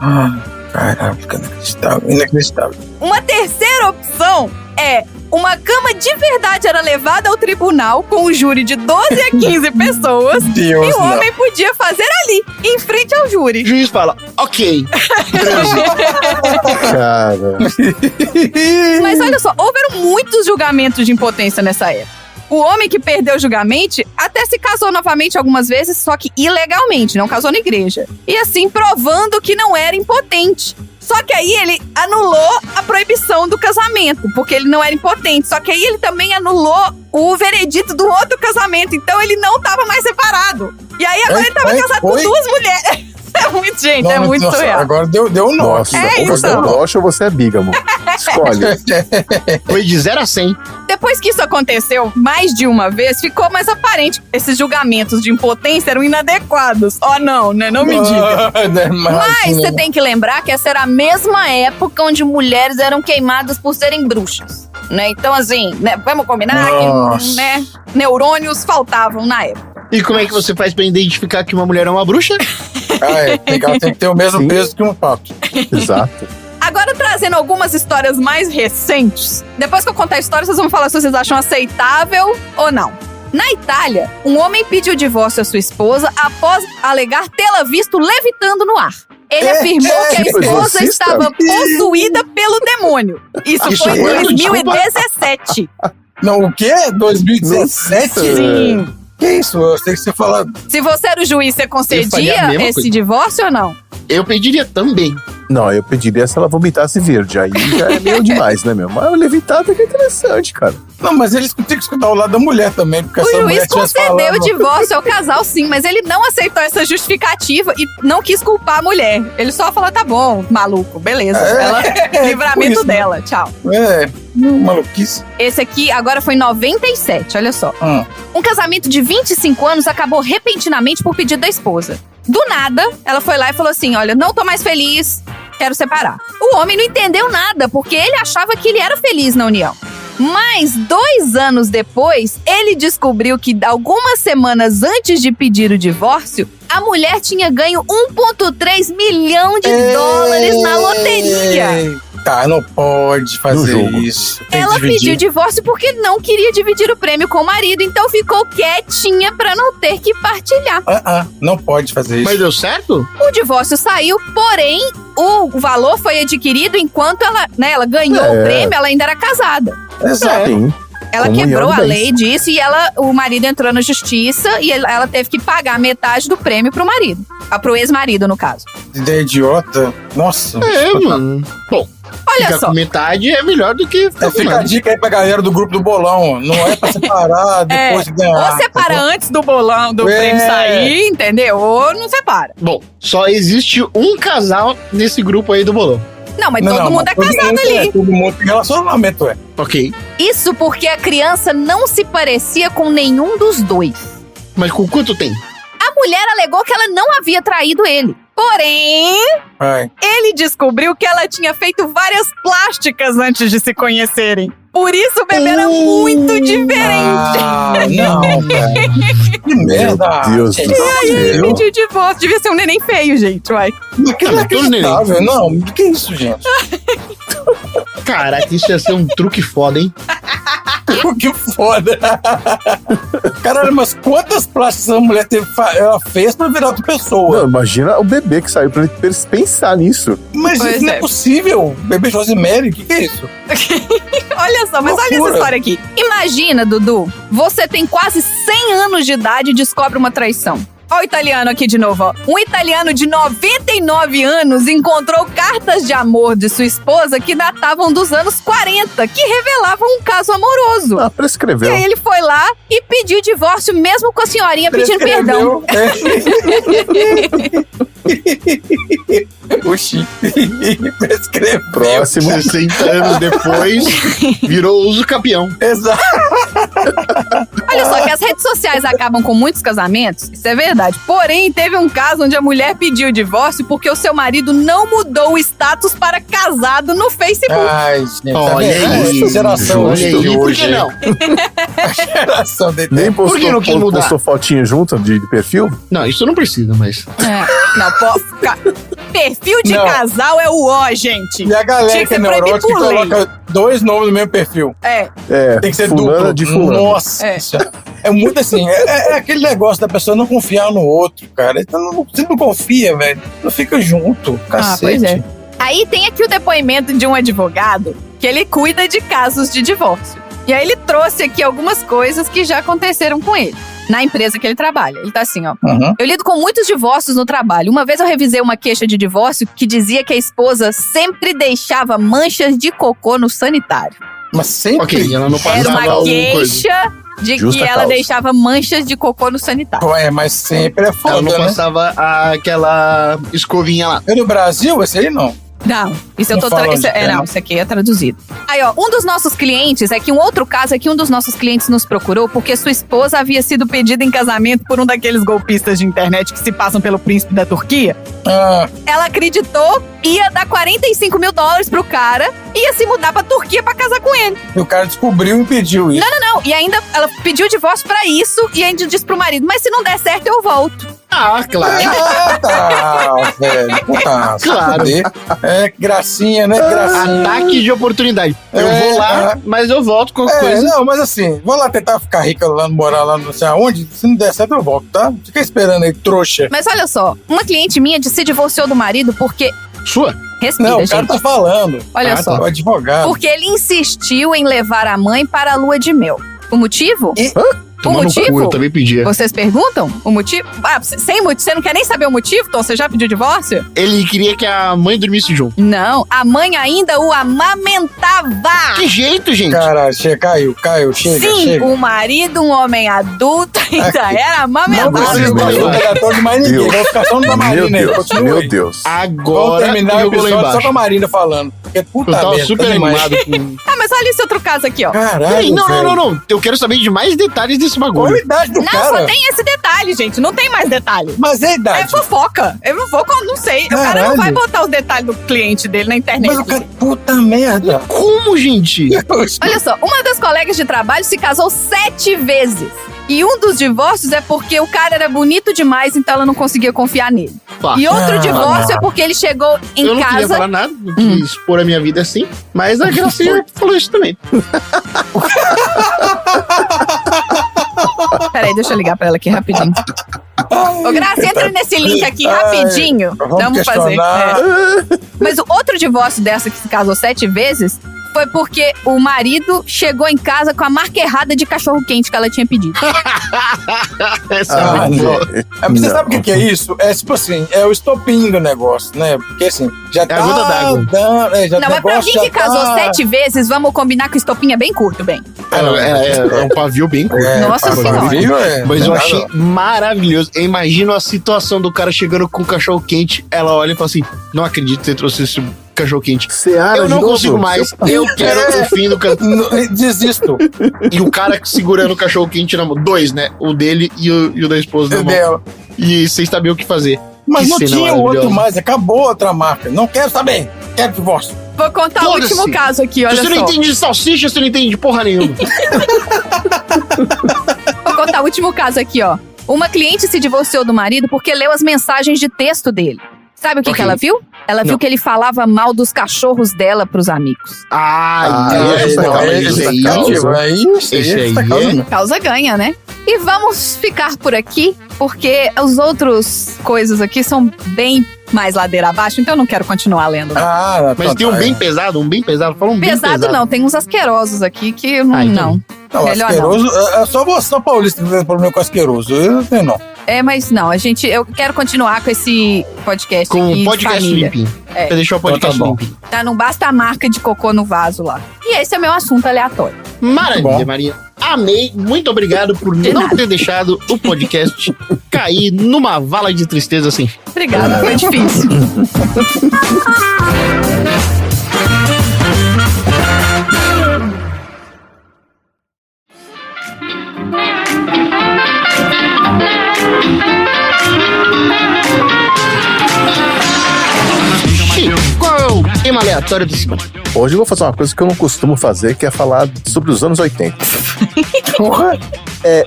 Caraca, inacreditável, inacreditável. Uma terceira opção é... Uma cama de verdade era levada ao tribunal com um júri de 12 a 15 pessoas Deus, e o não. homem podia fazer ali, em frente ao O júri. juiz fala, ok. Cara. Mas olha só, houveram muitos julgamentos de impotência nessa época. O homem que perdeu o julgamento até se casou novamente algumas vezes, só que ilegalmente, não casou na igreja. E assim, provando que não era impotente. Só que aí ele anulou a proibição do casamento, porque ele não era impotente. Só que aí ele também anulou o veredito do outro casamento, então ele não tava mais separado. E aí agora ele tava casado com 2 mulheres. É muito, gente, é muito Nossa, surreal. agora deu um nó. Nossa, É ou você é isso. broxa ou você é bígamo. Escolhe. Foi de 0 a 100. Depois que isso aconteceu mais de uma vez, ficou mais aparente que esses julgamentos de impotência eram inadequados. Oh, não, né? Não me diga. Mas você tem que lembrar que essa era a mesma época onde mulheres eram queimadas por serem bruxas, né? Então, assim, né, vamos combinar que, Nossa. né, neurônios faltavam na época. E como é que você faz pra identificar que uma mulher é uma bruxa? Ela tem que ter o mesmo Sim. peso que um papo. Exato. Agora, trazendo algumas histórias mais recentes. Depois que eu contar a história, vocês vão falar se vocês acham aceitável ou não. Na Itália, um homem pediu divórcio à sua esposa após alegar tê-la visto levitando no ar. Ele afirmou que a tipo esposa exorcista? estava possuída pelo demônio. Isso Isso foi em quando? 2017. Não, o quê? 2017? Sim. Que isso? Eu sei que você fala... Se você era o juiz, você Eu faria a concedia mesma esse coisa. divórcio ou não? Eu pediria também. Não, eu pediria se ela vomitasse verde. Aí já é meio demais, né, meu? Mas o levitado é que é interessante, cara. Não, mas eles tinham que escutar o lado da mulher também, porque O essa mulher juiz tinha concedeu falado... o divórcio ao casal, sim, mas ele não aceitou essa justificativa e não quis culpar a mulher. Ele só falou, tá bom, maluco, beleza. Livramento isso, né? dela, tchau. Maluquice. Esse aqui agora foi em 97, olha só. Um casamento de 25 anos acabou repentinamente por pedido da esposa. Do nada, ela foi lá e falou assim, olha, não tô mais feliz, quero separar. O homem não entendeu nada, porque ele achava que ele era feliz na união. Mas 2 anos depois, ele descobriu que algumas semanas antes de pedir o divórcio, a mulher tinha ganho 1,3 milhão de dólares na loteria. Tá, não pode No fazer jogo. isso. Tem que Ela dividir. pediu divórcio porque não queria dividir o prêmio com o marido, então ficou quietinha pra não ter que partilhar. Não pode fazer isso. Mas deu certo? O divórcio saiu, porém, o valor foi adquirido enquanto ela ganhou o prêmio, ela ainda era casada. Exato. Sim. Ela Comunhão quebrou de a bens. lei disso e o marido entrou na justiça e ela teve que pagar metade do prêmio pro marido. Pro ex-marido, no caso. Ideia idiota. Nossa. Mano. Bom, Olha ficar só. com metade é melhor do que ficar com Fica a nada. dica aí pra galera do grupo do bolão. Não é pra separar depois de ganhar. Ou separa antes do bolão do prêmio sair, entendeu? Ou não separa. Bom, só existe um casal nesse grupo aí do bolão. Não, mas todo mundo é todo casado mundo ali. Todo mundo tem relacionamento, é. Ok. Isso porque a criança não se parecia com nenhum dos dois. Mas com quanto tem? A mulher alegou que ela não havia traído ele. Porém, Vai. ele descobriu que ela tinha feito várias plásticas antes de se conhecerem. Por isso o bebê era muito diferente. Ah, não, cara. Que merda. Meu Deus do Ele céu. pediu divórcio. Devia ser um neném feio, gente, uai. Mas que inacreditável. Não, que isso, gente? Caraca, isso ia ser um truque foda, hein? Que foda. Caralho, mas quantas plásticas a mulher ela fez pra virar outra pessoa? Não, imagina o bebê que saiu pra ele pensar nisso. Mas Pois isso não é. é possível. Bebê Rosemary, o que é isso? Olha só, mas olha essa Loucura. história aqui. Imagina, Dudu, você tem quase 100 anos de idade e descobre uma traição. Olha o italiano aqui de novo, ó. Um italiano de 99 anos encontrou cartas de amor de sua esposa que datavam dos anos 40, que revelavam um caso amoroso. Ah, E prescreveu. aí ele foi lá e pediu divórcio mesmo com a senhorinha pedindo perdão. Oxi. Prescreveu. Próximo. 60 anos depois, virou uso campeão. Exato. Olha só, que as redes sociais acabam com muitos casamentos, isso é verdade. Porém, teve um caso onde a mulher pediu o divórcio porque o seu marido não mudou o status para casado no Facebook. Ai, gente. Olha aí, Essa geração justo. de Olha aí, por hoje. que não? A geração de Nem Por que não quis postou, mudar? postou fotinho junto de perfil? Não, isso não precisa, mas... É, não, perfil de Não. casal é o ó, gente. E a galera Tinha que que é ser proibido neurótica por lei. coloca 2 nomes no mesmo perfil. É, É, Tem que ser fulana duplo. de fulano. Nossa. É. É muito assim. É aquele negócio da pessoa não confiar no outro, cara. Então, você não confia, velho. Não fica junto. Cacete. pois é. Aí tem aqui o depoimento de um advogado que ele cuida de casos de divórcio. E aí ele trouxe aqui algumas coisas que já aconteceram com ele, na empresa que ele trabalha. Ele tá assim, ó. Uhum. Eu lido com muitos divórcios no trabalho. Uma vez eu revisei uma queixa de divórcio que dizia que a esposa sempre deixava manchas de cocô no sanitário. Mas sempre. Ok, ela não Era passava uma alguma queixa coisa. de Justa que ela causa. deixava manchas de cocô no sanitário. Ué, mas sempre é Ela foda, não né? passava aquela escovinha lá. É no Brasil, esse aí não. Não, isso eu Não tô fala onde isso, é, não, né? isso aqui é traduzido. Aí, ó, um dos nossos clientes, um outro caso é que um dos nossos clientes nos procurou porque sua esposa havia sido pedida em casamento por um daqueles golpistas de internet que se passam pelo príncipe da Turquia. Ah, Ela acreditou, ia dar $45 mil pro cara, ia se mudar pra Turquia pra casar com ele. e o cara descobriu e impediu isso. Não, e ainda ela pediu divórcio pra isso e ainda disse pro marido, mas se não der certo eu volto. Ah, claro. Ah, tá, velho. Puta, Claro. fuder. É, gracinha, né? Gracinha. Ataque de oportunidade. Eu É, vou lá, mas eu volto com É, coisa. não, mas assim, vou lá tentar ficar rica lá, morar lá não sei aonde. Se não der certo, eu volto, tá? Fica esperando aí, trouxa. Mas olha só, uma cliente minha se divorciou do marido porque... Sua? Respira, Não, o gente. cara tá falando. Olha Ah, só. O advogado. Porque ele insistiu em levar a mãe para a lua de mel. O motivo? O Tomar no cu, motivo? eu também pedia. Vocês perguntam? O motivo? Ah, sem motivo. Você não quer nem saber o motivo, Tom? Você já pediu divórcio? Ele queria que a mãe dormisse junto. Não, a mãe ainda o amamentava. Que jeito, gente? Cara, caiu, chega, Sim, chega. o marido, um homem adulto, ainda era Não amamentado. precisa Meu mais Deus. aleatório de mais ninguém. Deus. Vou ficar só no da Meu Marina aí, Deus, continua meu aí. Deus. Vamos Agora terminar o eu vou lá episódio só embaixo. com a Marina falando. Porque puta Eu tava merda, super tá demais. animado com... Ah, mas olha esse outro caso aqui, ó. Caralho, Peraí, não. velho. Eu quero saber de mais detalhes desse Qual a bagulho. idade do Não, cara? só tem esse detalhe, gente. Não tem mais detalhe. Mas é a É idade. fofoca. É fofoca, eu não sei. O cara não Caralho. vai botar os detalhes do cliente dele na internet. Mas o cara, puta merda. Como, gente? Olha só, uma das colegas de trabalho se casou 7 vezes. E um dos divórcios é porque o cara era bonito demais, então ela não conseguia confiar nele. Pá. E outro Ah. divórcio é porque ele chegou em Eu não queria casa. falar nada, não quis expor a minha vida assim, mas a Gracinha falou isso também. Peraí, deixa eu ligar pra ela aqui rapidinho. Ô, Graça, entra nesse link aqui Ai, rapidinho. vamos fazer. questionar. Mas o outro divórcio dessa que se casou 7 vezes foi porque o marido chegou em casa com a marca errada de cachorro-quente que ela tinha pedido. Essa Ah, é muito boa. É, mas você Não. sabe o que é isso? É tipo assim, é o estopim do negócio, né? Porque assim, já tá a gota d'água. dando, já Não, mas pra negócio alguém que já casou tá... 7 vezes, vamos combinar que o estopim é bem curto, bem. É um pavio bem curto. Nossa pá, Senhora. viu? Mas Não eu é achei nada. maravilhoso. Eu imagino a situação do cara chegando com um cachorro quente. Ela olha e fala assim: não acredito que você trouxe esse cachorro quente. Seara Eu de não novo. consigo mais. Eu quero o fim do cachorro. Desisto. E o cara segurando o cachorro quente na mão. 2, né? O dele e o da esposa na mão. Entendeu? E sem saber o que fazer. Mas não cena tinha o outro maravilhosa. mais, acabou outra marca. Não quero saber, quero divórcio. Vou contar o Foda-se. último caso aqui, olha Se você não só. entende de salsicha, você não entende de porra nenhuma. Vou contar o último caso aqui, ó. Uma cliente se divorciou do marido porque leu as mensagens de texto dele. Sabe o que, Ok. que ela viu? Ela viu Não. que ele falava mal dos cachorros dela pros amigos. Esse aí é. Causa ganha, né? E vamos ficar por aqui, porque os outros coisas aqui são bem mais ladeira abaixo, então eu não quero continuar lendo. Mas tem um bem pesado, Fala um bem Pesado pesado. não, tem uns asquerosos aqui que eu não... então. Não, Melhor asqueroso, é só você, paulista, que tem problema com asqueroso. Eu não tenho, não. É, mas não, eu quero continuar com esse podcast Com aqui o podcast de família. limpinho. É. Pra deixar o podcast Então tá bom. limpinho. Tá, não basta a marca de cocô no vaso lá. E esse é o meu assunto aleatório. Maravilha, Bom. Maria. Amei. Muito obrigado por De não nada. ter deixado o podcast cair numa vala de tristeza assim. Obrigada, foi difícil. Chico, qual é o tema aleatório desse semana? Hoje eu vou fazer uma coisa que eu não costumo fazer, que é falar sobre os anos 80.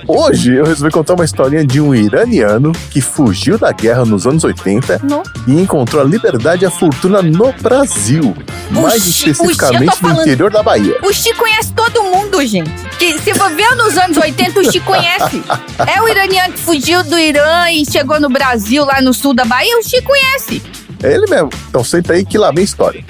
Hoje eu resolvi contar uma historinha de um iraniano que fugiu da guerra nos anos 80 Não. e encontrou a liberdade e a fortuna no Brasil. Mais Chico, especificamente eu tô no falando- interior da Bahia. O Chico conhece todo mundo, gente. Que se for ver nos anos 80, o Chico conhece. É o iraniano que fugiu do Irã e chegou no Brasil, lá no sul da Bahia, o Chico conhece. É ele mesmo. Então senta aí que lá vem a história.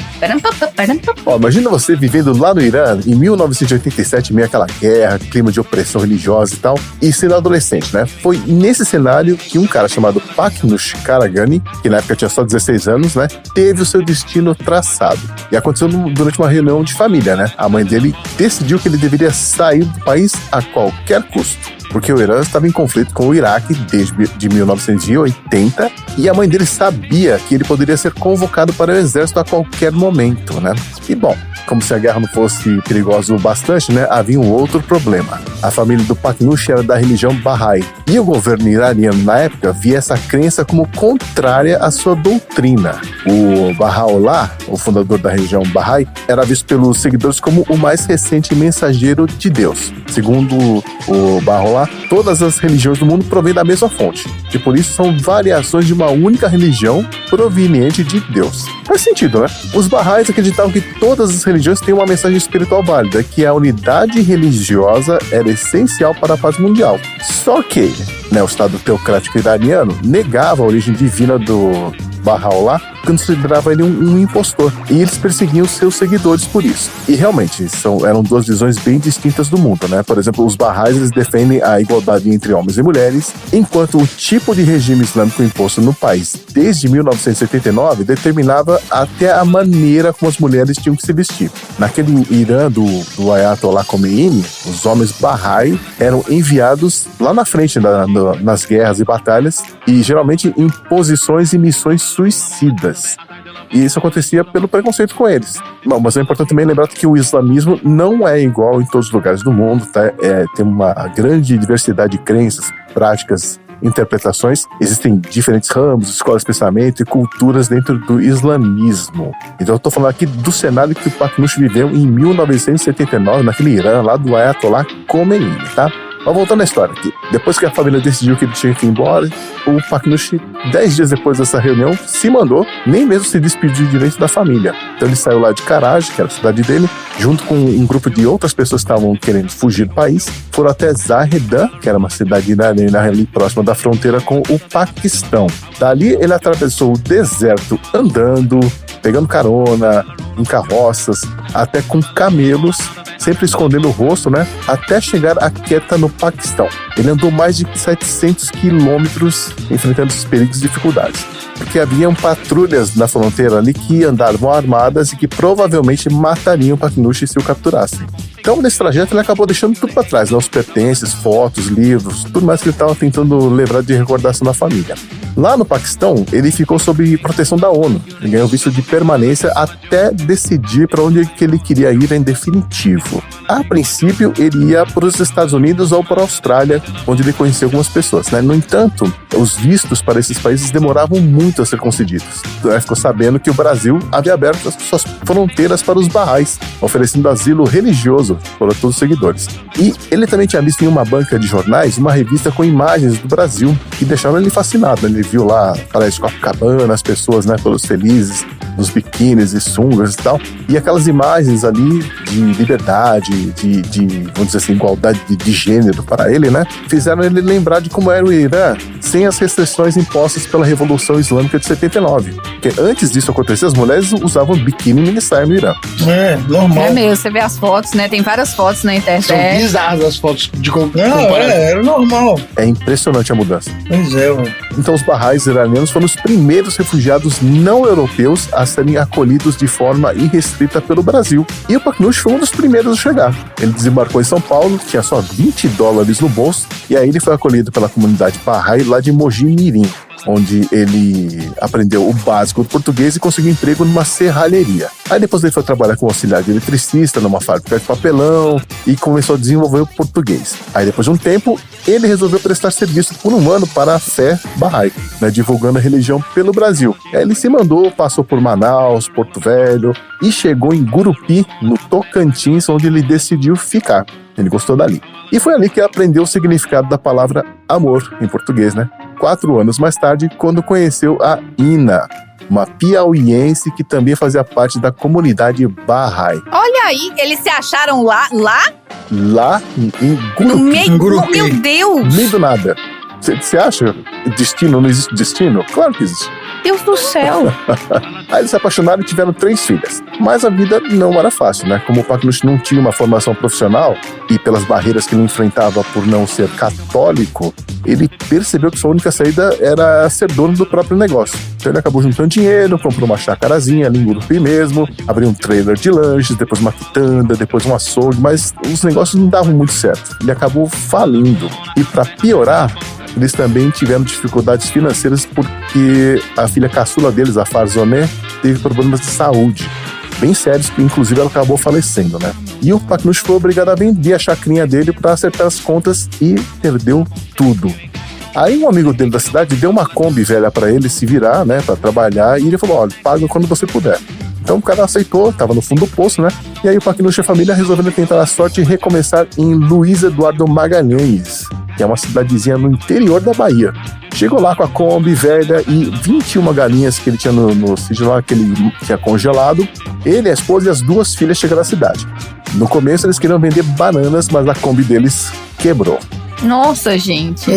Ó, imagina você vivendo lá no Irã, em 1987, meio aquela guerra, clima de opressão religiosa e tal, e sendo adolescente, né? Foi nesse cenário que um cara chamado Paknush Karagani, que na época tinha só 16 anos, né? Teve o seu destino traçado. E aconteceu durante uma reunião de família, né? A mãe dele decidiu que ele deveria sair do país a qualquer custo. Porque o Irã estava em conflito com o Iraque desde 1980 e a mãe dele sabia que ele poderia ser convocado para o exército a qualquer momento, né? E bom, como se a guerra não fosse perigosa o bastante, né? Havia um outro problema. A família do Paknush era da religião Bahá'í e o governo iraniano na época via essa crença como contrária à sua doutrina. O Baha'u'lláh, o fundador da religião Bahá'í, era visto pelos seguidores como o mais recente mensageiro de Deus. Segundo o Baha'u'lláh, todas as religiões do mundo provêm da mesma fonte, e por isso são variações de uma única religião proveniente de Deus. Faz sentido, né? Os Bahá'ís acreditavam que todas as religiões têm uma mensagem espiritual válida, que a unidade religiosa era essencial para a paz mundial. Só que, né, o Estado teocrático iraniano negava a origem divina do Baha'u'lláh, considerava ele um impostor, e eles perseguiam seus seguidores por isso. E realmente, eram duas visões bem distintas do mundo, né? Por exemplo, os Bahá'ís eles defendem a igualdade entre homens e mulheres, enquanto o tipo de regime islâmico imposto no país desde 1979 determinava até a maneira como as mulheres tinham que se vestir. Naquele Irã do Ayatollah Khomeini, os homens Bahá'í eram enviados lá na frente nas guerras e batalhas, e geralmente em posições e missões suicidas. E isso acontecia pelo preconceito com eles. Bom, mas é importante também lembrar que o islamismo não é igual em todos os lugares do mundo, tá? Tem uma grande diversidade de crenças, práticas, interpretações. Existem diferentes ramos, escolas de pensamento e culturas dentro do islamismo. Então eu estou falando aqui do cenário que o Paknush viveu em 1979, naquele Irã, lá do Ayatollah Khomeini, tá? Mas voltando à história aqui. Depois que a família decidiu que ele tinha que ir embora, o Paknush, 10 dias depois dessa reunião, se mandou, nem mesmo se despediu direito da família. Então ele saiu lá de Karaj, que era a cidade dele, junto com um grupo de outras pessoas que estavam querendo fugir do país, foram até Zahedan, que era uma cidade iraniana ali próxima da fronteira com o Paquistão. Dali ele atravessou o deserto andando, pegando carona, em carroças, até com camelos, sempre escondendo o rosto, né? Até chegar a Quetta, no Paquistão. Ele andou mais de 700 quilômetros enfrentando esses perigos e dificuldades. Porque haviam patrulhas na fronteira ali que andavam armadas e que provavelmente matariam o Paknush se o capturassem. Então, nesse trajeto, ele acabou deixando tudo para trás, né? Os pertences, fotos, livros, tudo mais que ele estava tentando levar de recordação da família. Lá no Paquistão, ele ficou sob proteção da ONU. Ele ganhou visto de permanência até decidir para onde que ele queria ir em definitivo. A princípio, ele ia para os Estados Unidos ou para a Austrália, onde ele conheceu algumas pessoas, né? No entanto, os vistos para esses países demoravam muito a ser concedidos. Então, ele ficou sabendo que o Brasil havia aberto as suas fronteiras para os Bahais, oferecendo asilo religioso para todos os seguidores. E ele também tinha visto em uma banca de jornais uma revista com imagens do Brasil que deixaram ele fascinado. Ele viu lá, parece Copacabana, as pessoas, né, todos felizes, nos biquínis e sungas e tal. E aquelas imagens ali de liberdade, de vamos dizer assim, igualdade de gênero para ele, né, fizeram ele lembrar de como era o Irã sem as restrições impostas pela Revolução Islâmica de 79. Porque antes disso acontecer, as mulheres usavam biquíni e mini-saia no Irã. É, normal. É mesmo, você vê as fotos, né? Tem várias fotos na internet. São bizarras as fotos de Não, comparação. era normal. É impressionante a mudança. Pois é, mano. Então os Bahais iranianos foram os primeiros refugiados não europeus a serem acolhidos de forma irrestrita pelo Brasil. E o Paknush foi um dos primeiros a chegar. Ele desembarcou em São Paulo, tinha só $20 no bolso, e aí ele foi acolhido pela comunidade Bahai lá de Mogi Mirim, onde ele aprendeu o básico do português e conseguiu emprego numa serralheria. Aí depois ele foi trabalhar como auxiliar de eletricista numa fábrica de papelão e começou a desenvolver o português. Aí depois de um tempo, ele resolveu prestar serviço por um ano para a fé Bahá'í, né, divulgando a religião pelo Brasil. Aí ele se mandou, passou por Manaus, Porto Velho e chegou em Gurupi, no Tocantins, onde ele decidiu ficar. Ele gostou dali. E foi ali que ele aprendeu o significado da palavra amor, em português, né? 4 anos mais tarde, quando conheceu a Ina, uma piauiense que também fazia parte da comunidade Bahá'í. Olha aí, eles se acharam lá? Lá em No Gurupi, meio, Gurupi. meu no Deus! meio do nada. Você acha destino? Não existe destino? Claro que existe. Deus do céu! Aí eles se apaixonaram e tiveram 3 filhas. Mas a vida não era fácil, né? Como o Paknush não tinha uma formação profissional e pelas barreiras que ele enfrentava por não ser católico, ele percebeu que sua única saída era ser dono do próprio negócio. Então ele acabou juntando dinheiro, comprou uma chacarazinha ali em Gurupi mesmo, abriu um trailer de lanches, depois uma quitanda, depois um açougue, mas os negócios não davam muito certo. Ele acabou falindo. E para piorar, eles também tiveram dificuldades financeiras porque a filha caçula deles, a Farzaneh, teve problemas de saúde bem sérios, que inclusive ela acabou falecendo, né? E o Paknush foi obrigado a vender a chacrinha dele para acertar as contas e perdeu tudo. Aí um amigo dele da cidade deu uma Kombi velha para ele se virar, né, para trabalhar, e ele falou: olha, paga quando você puder. Então o cara aceitou, tava no fundo do poço, né? E aí o Paknush e a família resolveram tentar a sorte e recomeçar em Luiz Eduardo Magalhães, que é uma cidadezinha no interior da Bahia. Chegou lá com a Kombi velha e 21 galinhas que ele tinha no sítio lá, que ele tinha congelado. Ele, a esposa e as 2 filhas chegaram à cidade. No começo eles queriam vender bananas, mas a Kombi deles quebrou. Nossa, gente.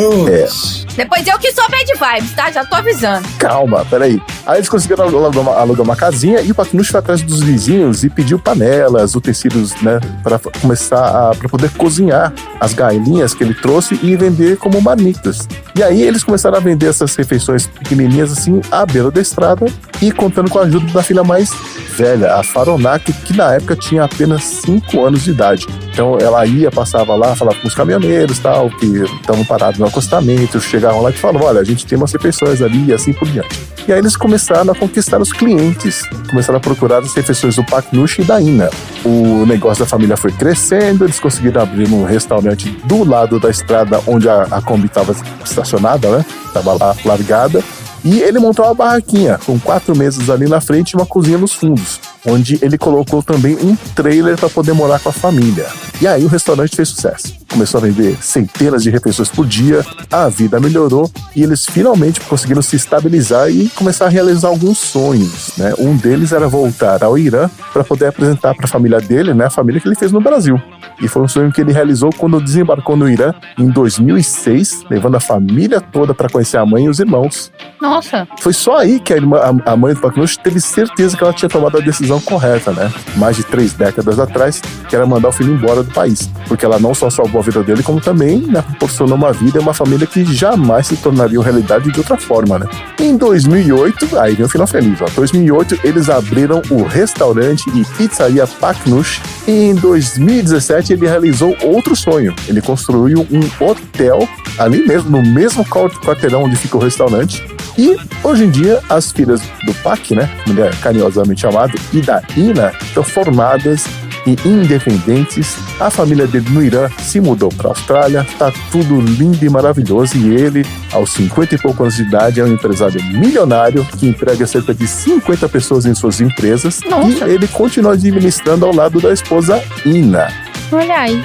Depois eu que sou bad vibes, tá? Já tô avisando. Calma, peraí. Aí eles conseguiram alugar uma casinha e o Paknush foi atrás dos vizinhos e pediu panelas, utensílios, né, para começar para poder cozinhar as galinhas que ele trouxe e vender como marmitas. E aí eles começaram a vender essas refeições pequenininhas assim à beira da estrada e contando com a ajuda da filha mais velha, a Faroná, que na época tinha apenas 5 anos de idade. Então ela ia, passava lá, falava com os caminhoneiros tal, que estavam parados no acostamento, chegavam lá e falavam: olha, a gente tem umas refeições ali e assim por diante. E aí eles começaram a conquistar os clientes, começaram a procurar as refeições do Paknush e da Ina. O negócio da família foi crescendo, eles conseguiram abrir um restaurante do lado da estrada onde a Kombi estava estacionada, né? Estava lá largada. E ele montou uma barraquinha com 4 mesas ali na frente e uma cozinha nos fundos, onde ele colocou também um trailer para poder morar com a família. E aí o restaurante fez sucesso. Começou a vender centenas de refeições por dia, a vida melhorou e eles finalmente conseguiram se estabilizar e começar a realizar alguns sonhos, né? Um deles era voltar ao Irã para poder apresentar para a família dele, né, a família que ele fez no Brasil. E foi um sonho que ele realizou quando desembarcou no Irã em 2006, levando a família toda para conhecer a mãe e os irmãos. Nossa. Foi só aí que a mãe do Paknush teve certeza que ela tinha tomado a decisão correta, né? Mais de 3 décadas atrás, que era mandar o filho embora do país. Porque ela não só salvou a vida dele, como também, né, proporcionou uma vida e uma família que jamais se tornariam realidade de outra forma, né? Em 2008, aí vem o final feliz, ó. Em 2008, eles abriram o restaurante e pizzaria Paknush. E em 2017, ele realizou outro sonho. Ele construiu um hotel ali mesmo, no mesmo quarteirão onde fica o restaurante. E, hoje em dia, as filhas do Pak, né, mulher carinhosamente chamada, e da Ina, estão formadas e independentes. A família dele no Irã se mudou para a Austrália, tá tudo lindo e maravilhoso, e ele, aos 50 e poucos anos de idade, é um empresário milionário que emprega cerca de 50 pessoas em suas empresas. Nossa. E ele continua administrando ao lado da esposa Ina. Olha aí.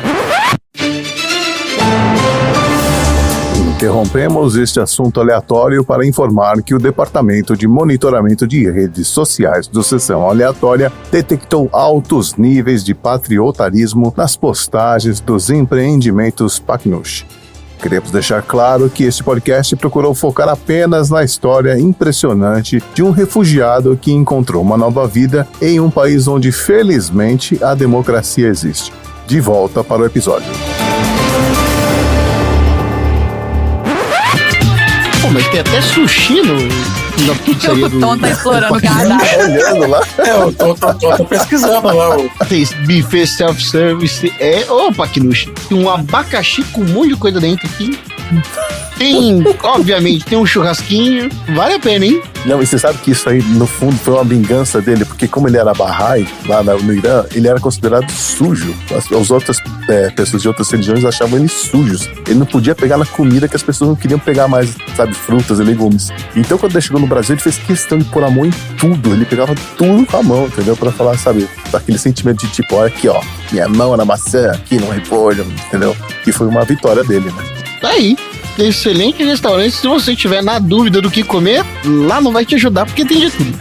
Interrompemos este assunto aleatório para informar que o Departamento de Monitoramento de Redes Sociais do Sessão Aleatória detectou altos níveis de patriotarismo nas postagens dos empreendimentos Paknush. Queremos deixar claro que este podcast procurou focar apenas na história impressionante de um refugiado que encontrou uma nova vida em um país onde, felizmente, a democracia existe. De volta para o episódio. Pô, mas tem até sushi na pizzaria O Tom tá explorando o Tá cardápio. olhando lá? Eu tô pesquisando lá. Tem esse buffet self-service. Ô, Paknush, tem um abacaxi com um monte de coisa dentro aqui. Tem, obviamente, tem um churrasquinho. Vale a pena, hein? Não, e você sabe que isso aí, no fundo, foi uma vingança dele, porque como ele era Bahá'í, lá no Irã, ele era considerado sujo. As outras pessoas de outras religiões achavam ele sujos. Ele não podia pegar na comida que as pessoas não queriam pegar mais, sabe, frutas e legumes. Então, quando ele chegou no Brasil, ele fez questão de pôr a mão em tudo. Ele pegava tudo com a mão, entendeu? Pra falar, sabe, aquele sentimento de tipo, olha aqui, ó, minha mão na maçã, aqui no repolho, entendeu? E foi uma vitória dele, né? Tá aí. Excelente restaurante. Se você tiver na dúvida do que comer, lá não vai te ajudar porque tem de tudo.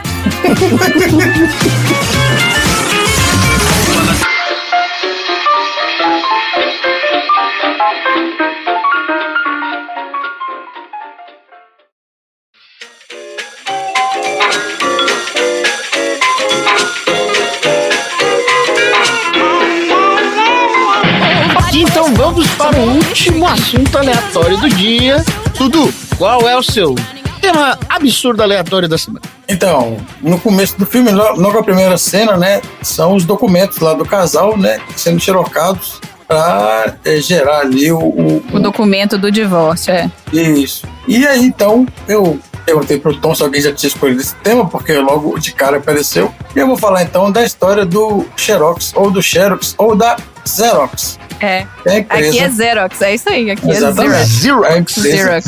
Então vamos para o último assunto aleatório do dia. Dudu, qual é o seu tema absurdo aleatório da semana? Então, no começo do filme, logo a primeira cena, né, são os documentos lá do casal, né, sendo xerocados para gerar ali O documento do divórcio, Isso. E aí, então, eu perguntei pro Tom se alguém já tinha escolhido esse tema, porque logo de cara apareceu. E eu vou falar, então, da história do Xerox, ou do Xerox, ou da Xerox. É. É a empresa. Aqui é Xerox, é isso aí. Aqui Exatamente. é Xerox. A empresa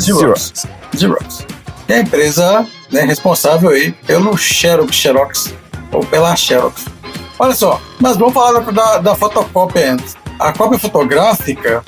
Xerox. É a empresa, né, responsável aí pelo Xerox, ou pela Xerox. Olha só, mas vamos falar da fotocópia antes. A cópia fotográfica,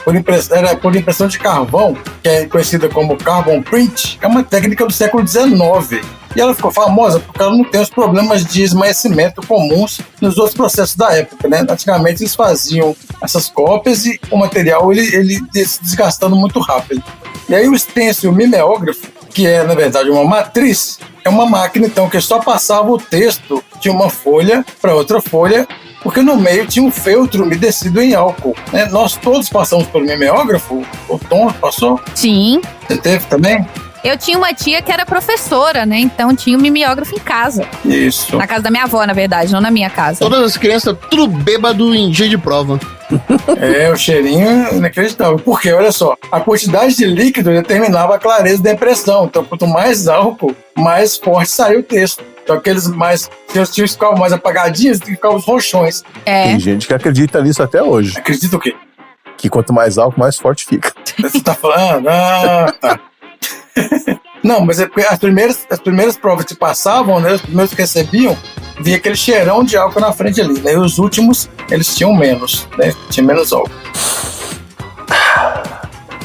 era por impressão de carvão, que é conhecida como carbon print, é uma técnica do século XIX. E ela ficou famosa porque ela não tem os problemas de esmaecimento comuns nos outros processos da época, né? Antigamente eles faziam essas cópias e o material ele se desgastando muito rápido. E aí o stencil mimeógrafo, que é na verdade uma matriz, é uma máquina então que só passava o texto de uma folha para outra folha, porque no meio tinha um feltro umedecido em álcool, né? Nós todos passamos pelo mimeógrafo. O Tom passou? Sim. Você teve também? Eu tinha uma tia que era professora, né? Então tinha um mimeógrafo em casa. Isso. Na casa da minha avó, na verdade, não na minha casa. Todas as crianças tudo bêbado em dia de prova. O cheirinho é inacreditável. Porque, olha só, a quantidade de líquido determinava a clareza da impressão. Então, quanto mais álcool, mais forte saiu o texto. Então, aqueles mais... Os tios ficavam mais apagadinhos, ficavam os roxões. Tem gente que acredita nisso até hoje. Acredita o quê? Que quanto mais álcool, mais forte fica. Você tá falando? Ah, tá. Não, mas é porque as primeiras provas que passavam, né? Os primeiros que recebiam, via aquele cheirão de álcool na frente ali, né? E os últimos, eles tinham menos, né? Tinha menos álcool.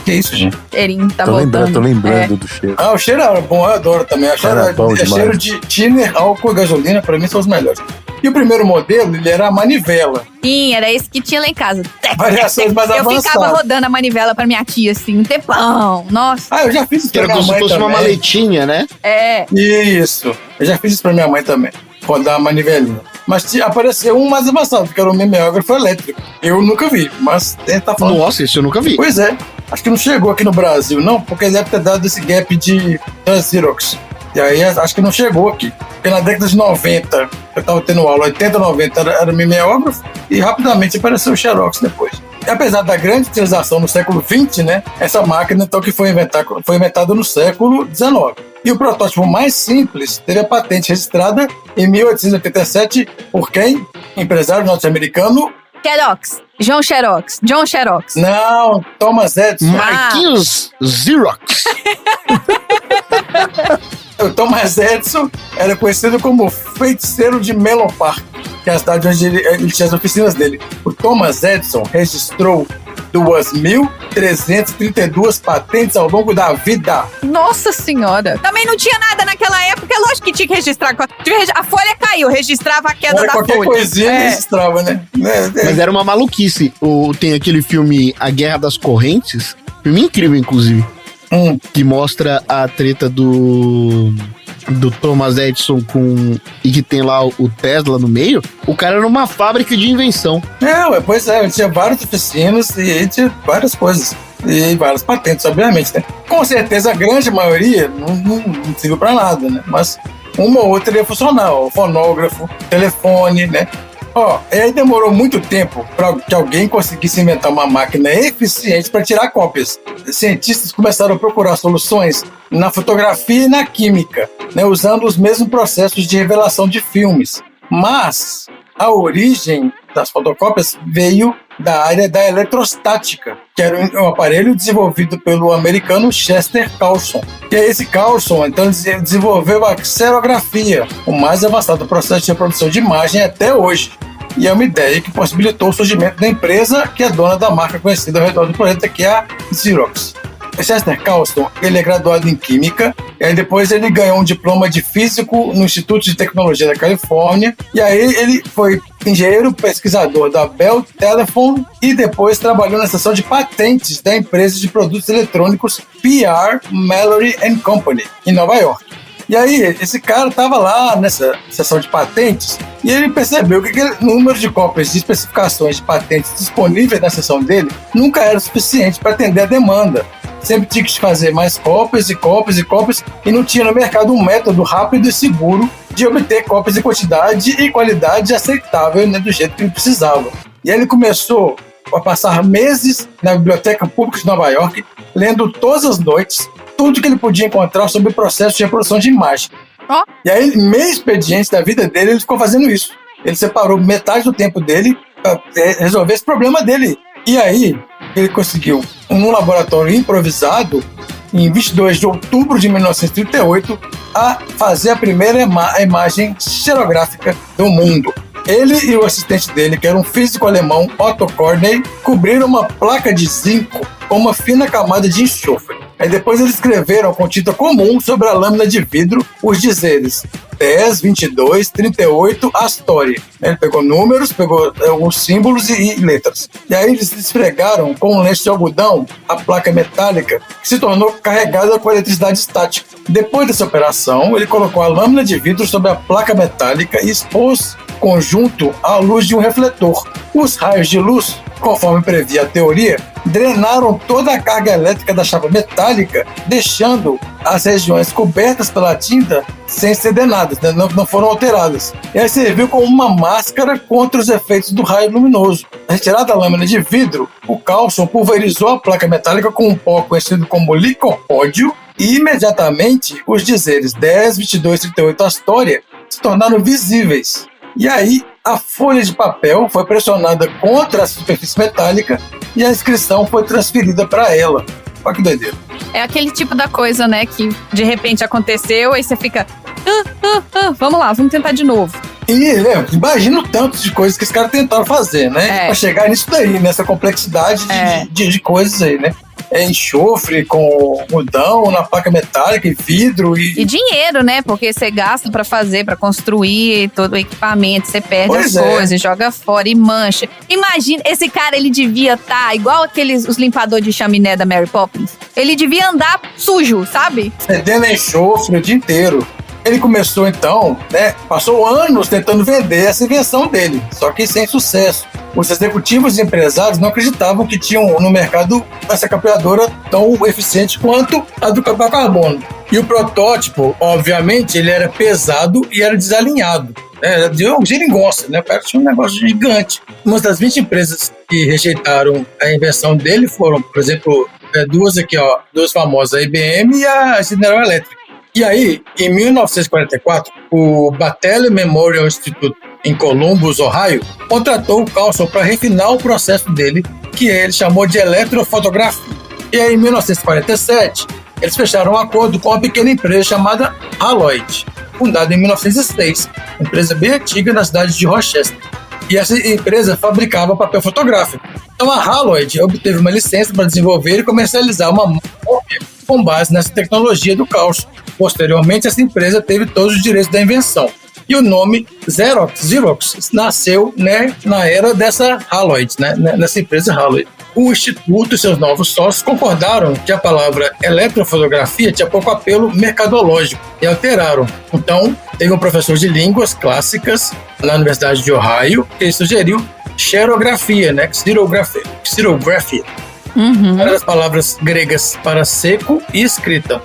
Que isso, gente? Cheirinho, tá Tô voltando. lembrando do cheiro. Ah, o cheiro era bom, eu adoro também. Era bom demais. Cheiro de thinner, álcool e gasolina, pra mim, são os melhores. E o primeiro modelo, ele era a manivela. Sim, era esse que tinha lá em casa. Variações mais Eu avançadas. ficava rodando a manivela pra minha tia, assim, um tempão. Nossa. Ah, eu já fiz isso Que pra era minha como se mãe fosse também. uma maletinha, né? É. Isso. Eu já fiz isso pra minha mãe também. Rodar a manivelinha. Mas apareceu um mais avançado, que era o mimeógrafo elétrico. Eu nunca vi, mas ele tá falando. Nossa, isso eu nunca vi. Pois é. Acho que não chegou aqui no Brasil, não, porque deve ter dado esse gap de Xerox. E aí acho que não chegou aqui. Porque na década de 90, eu tava tendo aula, 80, 90 era mimeógrafo, e rapidamente apareceu o Xerox depois. E apesar da grande utilização no século XX, né, essa máquina então que foi inventada no século XIX. E o protótipo mais simples teve a patente registrada em 1887 por quem? Empresário norte-americano. Xerox. John Xerox. Não, Thomas Edison. Marquinhos Xerox. O Thomas Edison era conhecido como feiticeiro de Menlo Park, que é a cidade onde ele tinha as oficinas dele. O Thomas Edison registrou 2.332 patentes ao longo da vida. Nossa senhora. Também não tinha nada naquela época, é lógico que tinha que registrar. A folha caiu, registrava a queda Era da qualquer folha. coisinha ele registrava, né? Mas era uma maluquice. Tem aquele filme A Guerra das Correntes, filme incrível, inclusive, que mostra a treta do Thomas Edison e que tem lá o Tesla no meio. O cara era uma fábrica de invenção. Pois é, ele tinha várias oficinas e ele tinha várias coisas. E várias patentes, obviamente, né? Com certeza, a grande maioria não serviu pra nada, né? Mas uma ou outra ia funcionar. O fonógrafo, telefone, né? E aí demorou muito tempo para que alguém conseguisse inventar uma máquina eficiente para tirar cópias. Cientistas começaram a procurar soluções na fotografia e na química, né, usando os mesmos processos de revelação de filmes. Mas a origem das fotocópias veio da área da eletrostática, que era um aparelho desenvolvido pelo americano Chester Carlson. E aí esse Carlson, então, desenvolveu a xerografia, o mais avançado processo de reprodução de imagem até hoje. E é uma ideia que possibilitou o surgimento da empresa que é dona da marca conhecida ao redor do planeta, que é a Xerox. Chester Carlson, ele é graduado em Química, e aí depois ele ganhou um diploma de Físico no Instituto de Tecnologia da Califórnia, e aí ele foi engenheiro pesquisador da Bell Telephone e depois trabalhou na seção de patentes da empresa de produtos eletrônicos PR Mallory Company, em Nova York. E aí, esse cara estava lá nessa seção de patentes e ele percebeu que aquele número de cópias de especificações de patentes disponíveis na seção dele nunca era suficiente para atender a demanda. Sempre tinha que fazer mais cópias e não tinha no mercado um método rápido e seguro de obter cópias em quantidade e qualidade aceitável, né, do jeito que ele precisava. E aí ele começou a passar meses na Biblioteca Pública de Nova York, lendo todas as noites tudo que ele podia encontrar sobre o processo de reprodução de imagem. E aí, meio expediente da vida dele, ele ficou fazendo isso. Ele separou metade do tempo dele para resolver esse problema dele. E aí, ele conseguiu, num laboratório improvisado, em 22 de outubro de 1938, a fazer a primeira imagem xerográfica do mundo. Ele e o assistente dele, que era um físico alemão, Otto Cornell, cobriram uma placa de zinco com uma fina camada de enxofre. Aí depois eles escreveram com tinta comum sobre a lâmina de vidro os dizeres 10, 22, 38, Astoria. Ele pegou números, pegou alguns símbolos e letras. E aí eles esfregaram com um lenço de algodão a placa metálica, que se tornou carregada com eletricidade estática. Depois dessa operação, ele colocou a lâmina de vidro sobre a placa metálica e expôs o conjunto à luz de um refletor. Os raios de luz, conforme previa a teoria, drenaram toda a carga elétrica da chapa metálica, deixando as regiões cobertas pela tinta sem ser drenadas, né? Não foram alteradas. E aí serviu como uma máscara contra os efeitos do raio luminoso. Retirada a lâmina de vidro, o Carlson pulverizou a placa metálica com um pó conhecido como licopódio e imediatamente os dizeres 10, 22, 38 Astoria se tornaram visíveis. E aí, a folha de papel foi pressionada contra a superfície metálica e a inscrição foi transferida para ela. Olha que doideira. É aquele tipo da coisa, né, que de repente aconteceu, aí você fica... vamos lá, vamos tentar de novo. E, né, imagina o tanto de coisas que os caras tentaram fazer, né? Pra chegar nisso daí, nessa complexidade de coisas aí, né? Enxofre com algodão na placa metálica e vidro e dinheiro, né? Porque você gasta pra fazer, pra construir todo o equipamento, você perde as coisas, joga fora e mancha. Imagina, esse cara, ele devia estar igual os limpadores de chaminé da Mary Poppins. Ele devia andar sujo, sabe? Fedendo enxofre o dia inteiro. Ele começou então, né? Passou anos tentando vender essa invenção dele, só que sem sucesso. Os executivos e empresários não acreditavam que tinham no mercado essa capturadora tão eficiente quanto a do carbono. E o protótipo, obviamente, ele era pesado e era desalinhado. Era de uma geringonça, né? O cara tinha um negócio gigante. Uma das 20 empresas que rejeitaram a invenção dele foram, por exemplo, duas famosas, a IBM e a General Electric. E aí, em 1944, o Battelle Memorial Institute em Columbus, Ohio, contratou o Carlson para refinar o processo dele, que ele chamou de eletrofotografia. E aí, em 1947, eles fecharam um acordo com uma pequena empresa chamada Haloid, fundada em 1906, uma empresa bem antiga na cidade de Rochester. E essa empresa fabricava papel fotográfico. Então a Haloid obteve uma licença para desenvolver e comercializar uma cópia com base nessa tecnologia do Carlson. Posteriormente, essa empresa teve todos os direitos da invenção. E o nome Xerox nasceu, né, na era dessa Haloid, né, nessa empresa Haloid. O Instituto e seus novos sócios concordaram que a palavra eletrofotografia tinha pouco apelo mercadológico e alteraram. Então, teve um professor de línguas clássicas na Universidade de Ohio que sugeriu xerografia, né, xerografia. Era das palavras gregas para seco e escrita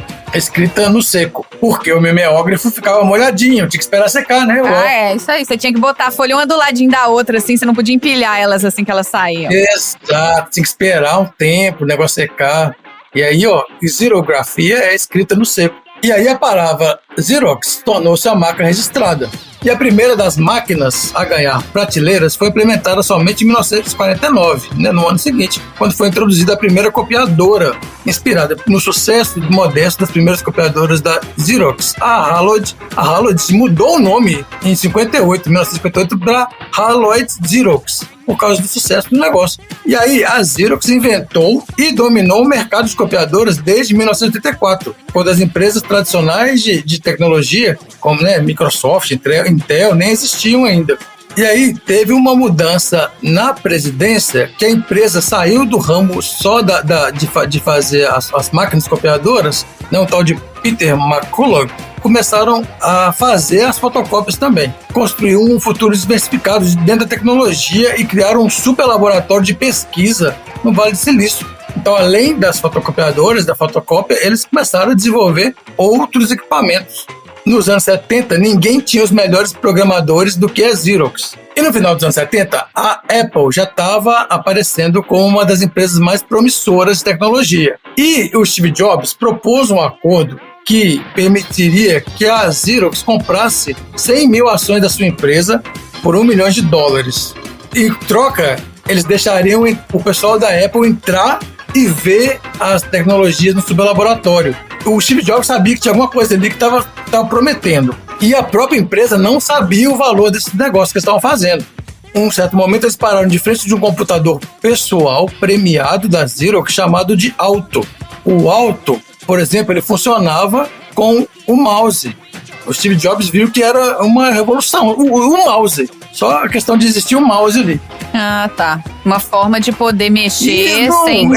no seco, porque o mimeógrafo ficava molhadinho, tinha que esperar secar, né? Isso aí, você tinha que botar a folha uma do ladinho da outra, assim, você não podia empilhar elas assim que elas saíam. Exato, tinha que esperar um tempo, o negócio secar. E aí, xerografia é escrita no seco. E aí a palavra Xerox tornou-se a marca registrada. E a primeira das máquinas a ganhar prateleiras foi implementada somente em 1949, né, no ano seguinte, quando foi introduzida a primeira copiadora, inspirada no sucesso modesto das primeiras copiadoras da Xerox. A Haloid mudou o nome em 1958 para Haloid Xerox, por causa do sucesso do negócio. E aí a Xerox inventou e dominou o mercado de copiadoras desde 1984, quando as empresas tradicionais de tecnologia, como, né, Microsoft, Intel, nem existiam ainda. E aí teve uma mudança na presidência, que a empresa saiu do ramo só de fazer as máquinas copiadoras, né, um tal de Peter McCulloch, começaram a fazer as fotocópias também. Construíram um futuro diversificado dentro da tecnologia e criaram um super laboratório de pesquisa no Vale do Silício. Então, além das fotocopiadoras, da fotocópia, eles começaram a desenvolver outros equipamentos. Nos anos 70, ninguém tinha os melhores programadores do que a Xerox. E no final dos anos 70, a Apple já estava aparecendo como uma das empresas mais promissoras de tecnologia. E o Steve Jobs propôs um acordo que permitiria que a Xerox comprasse 100 mil ações da sua empresa por $1 milhão. Em troca, eles deixariam o pessoal da Apple entrar e ver as tecnologias no sublaboratório. O Steve Jobs sabia que tinha alguma coisa ali que estava prometendo. E a própria empresa não sabia o valor desse negócio que eles estavam fazendo. Em um certo momento, eles pararam de frente de um computador pessoal premiado da Xerox chamado de Alto. O Alto, por exemplo, ele funcionava com o mouse. O Steve Jobs viu que era uma revolução. O mouse. Só a questão de existir um mouse ali. Ah, tá. Uma forma de poder mexer sem...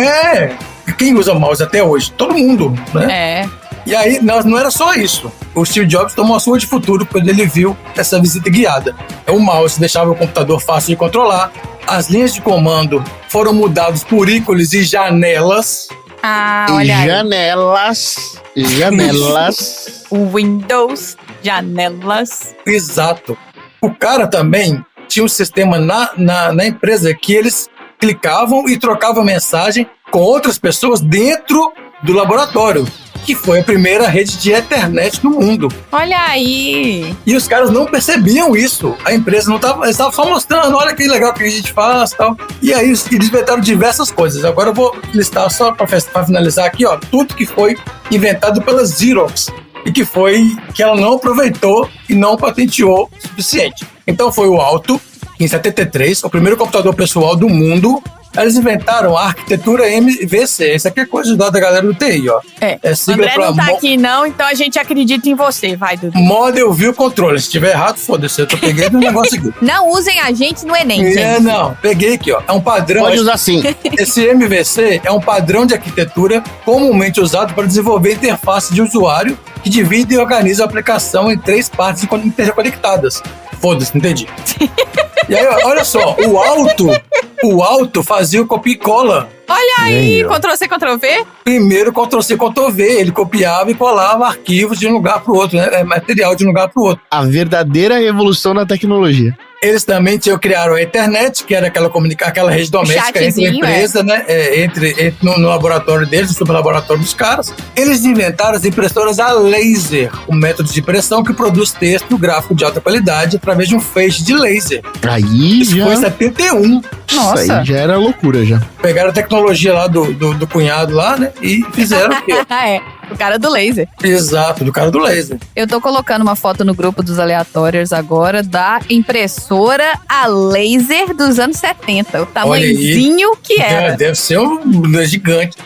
Quem usa mouse até hoje? Todo mundo, né? É. E aí, não era só isso. O Steve Jobs tomou a sua de futuro quando ele viu essa visita guiada. O mouse deixava o computador fácil de controlar. As linhas de comando foram mudadas por ícones e janelas. Ah, olha aí. Janelas. Windows, janelas. Exato. O cara também tinha um sistema na empresa que eles clicavam e trocavam mensagem com outras pessoas dentro do laboratório, que foi a primeira rede de Ethernet no mundo. Olha aí! E os caras não percebiam isso. A empresa não estava... Eles estavam só mostrando, olha que legal que a gente faz e tal. E aí eles inventaram diversas coisas. Agora eu vou listar só para finalizar aqui, tudo que foi inventado pela Xerox e que ela não aproveitou e não patenteou o suficiente. Então foi o Alto, em 73, o primeiro computador pessoal do mundo. Eles inventaram a arquitetura MVC. Isso aqui é coisa da galera do TI, É sigla André não tá aqui não, então a gente acredita em você, vai, Dudu. Model View Controller. Se tiver errado, foda-se, eu tô pegando um negócio aqui. Não usem a gente no Enem, gente. Não, peguei aqui, É um padrão. Pode usar sim. Esse MVC é um padrão de arquitetura comumente usado para desenvolver interface de usuário que divide e organiza a aplicação em 3 partes interconectadas. Foda-se, não entendi. E aí, olha só, o Alto fazia o copia e cola Olha aí, Nem eu. Ctrl-C, Ctrl-V. Primeiro, Ctrl-C, Ctrl-V. Ele copiava e colava arquivos de um lugar para o outro, né? Material de um lugar para o outro. A verdadeira evolução na tecnologia. Eles também criaram a internet, que era aquela rede doméstica entre a Chatzinho, empresa, né? No laboratório deles, no superlaboratório dos caras. Eles inventaram as impressoras a laser, um método de impressão que produz texto gráfico de alta qualidade através de um feixe de laser. Aí Isso já... foi em 71. Nossa. Isso aí já era loucura, já. Pegaram a tecnologia lá do cunhado lá, né? E fizeram o quê? É, o cara do laser. Exato, do cara do laser. Eu tô colocando uma foto no grupo dos aleatórios agora da impressora a laser dos anos 70. O tamanhozinho que era. Deve ser um gigante.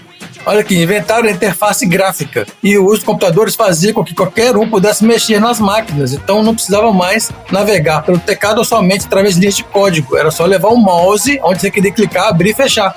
Olha aqui, inventaram a interface gráfica e o uso de computadores fazia com que qualquer um pudesse mexer nas máquinas, então não precisava mais navegar pelo teclado ou somente através de linhas de código, era só levar um mouse onde você queria clicar, abrir e fechar.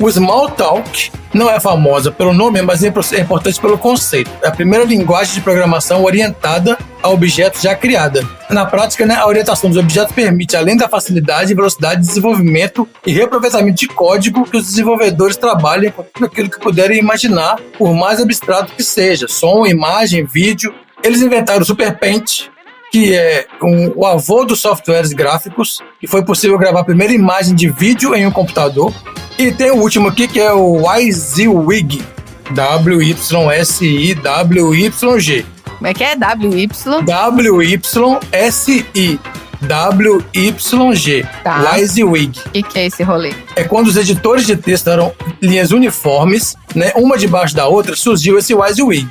O Smalltalk não é famosa pelo nome, mas é importante pelo conceito. É a primeira linguagem de programação orientada a objetos já criada. Na prática, né, a orientação dos objetos permite, além da facilidade e velocidade de desenvolvimento e reaproveitamento de código, que os desenvolvedores trabalhem com tudo aquilo que puderem imaginar, por mais abstrato que seja, som, imagem, vídeo. Eles inventaram o Super Paint, que é o avô dos softwares gráficos, e foi possível gravar a primeira imagem de vídeo em um computador. E tem o último aqui, que é o WYSIWYG. WYSIWYG. Como é que é? WY? WYSIWYG. Tá. WYSIWYG. O que é esse rolê? É quando os editores de texto eram linhas uniformes, né, uma debaixo da outra, surgiu esse WYSIWYG,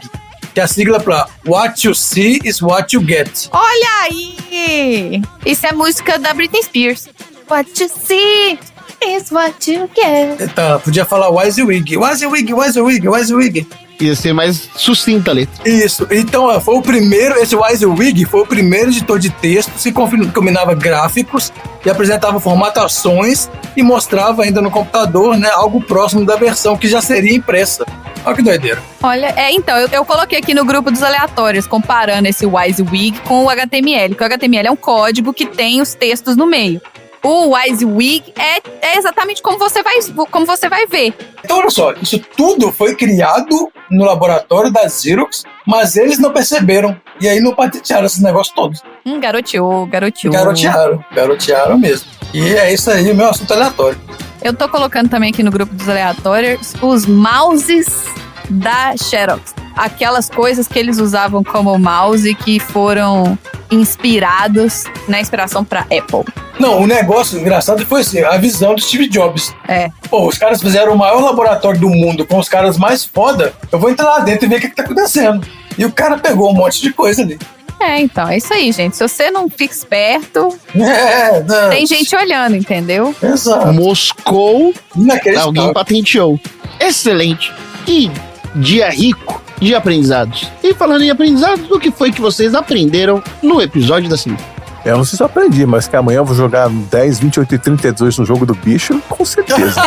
que é a sigla para What You See is What You Get. Olha aí! Isso é música da Britney Spears. What you see is what you get. Tá, podia falar WYSIWYG. WYSIWYG, WYSIWYG, WYSIWYG. Ia ser mais sucinta a letra. Isso, então foi o primeiro, esse WYSIWYG foi o primeiro editor de textos que combinava gráficos e apresentava formatações e mostrava ainda no computador, né, algo próximo da versão que já seria impressa. Olha que doideira. Olha, então, eu coloquei aqui no grupo dos aleatórios, comparando esse WYSIWYG com o HTML, que o HTML é um código que tem os textos no meio. O WYSIWYG é exatamente como você vai ver. Então, olha só, isso tudo foi criado no laboratório da Xerox, mas eles não perceberam. E aí não patentearam esses negócios todos. Garoteou. Garotearam mesmo. E é isso aí, meu assunto aleatório. Eu tô colocando também aqui no grupo dos aleatórios os mouses da Xerox. Aquelas coisas que eles usavam como mouse que foram inspirados na inspiração pra Apple. Não, o negócio engraçado foi assim, a visão do Steve Jobs. É. Pô, os caras fizeram o maior laboratório do mundo com os caras mais foda. Eu vou entrar lá dentro e ver o que tá acontecendo. E o cara pegou um monte de coisa ali. É, então, é isso aí, gente. Se você não fica esperto, Não. tem gente olhando, entendeu? Exato. Moscou, Inacreditável. alguém patenteou. Excelente. E dia rico de aprendizados. E falando em aprendizados, o que foi que vocês aprenderam no episódio da semana? Eu não sei se eu aprendi, mas que amanhã eu vou jogar 10, 28 e 32 no jogo do bicho, com certeza.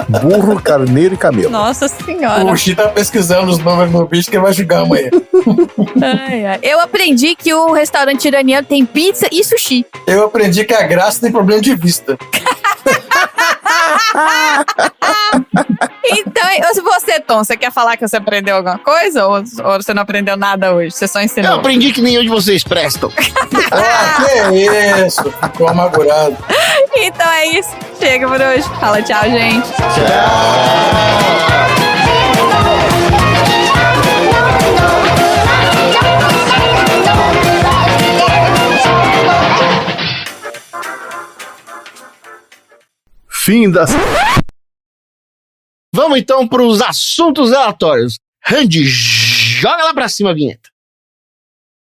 Burro, carneiro e camelo. Nossa senhora. O Xi tá pesquisando os números no bicho que ele vai jogar amanhã. Ai, ai. Eu aprendi que o restaurante iraniano tem pizza e sushi. Eu aprendi que a graça tem problema de vista. Então, se você, Tom, você quer falar que você aprendeu alguma coisa? Ou você não aprendeu nada hoje? Você só ensinou? Eu aprendi que nenhum de vocês prestam. Ah, que isso? Ficou amargurado. Então é isso. Chega por hoje. Fala tchau, gente. Fim das... Vamos então para os assuntos aleatórios. Randy, joga lá pra cima a vinheta.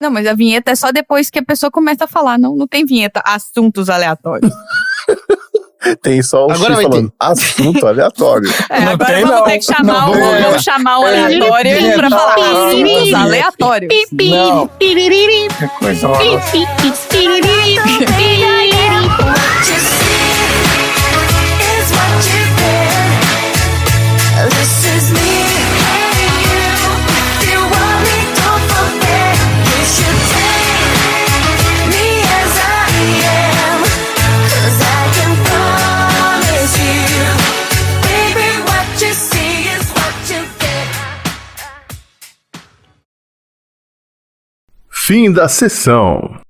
Não, mas a vinheta é só depois que a pessoa começa a falar. Não tem vinheta. Assuntos aleatórios. Tem só o Agora X vai falando assunto aleatório. Não Agora tem, vamos não. ter que chamar Não, vamos chamar o aleatório vinheta. pra falar assuntos aleatórios. Não. Que coisa horrorosa. This is me and you. You want me, don't forget. You should take me as I am. 'Cause I can promise you Fim da sessão.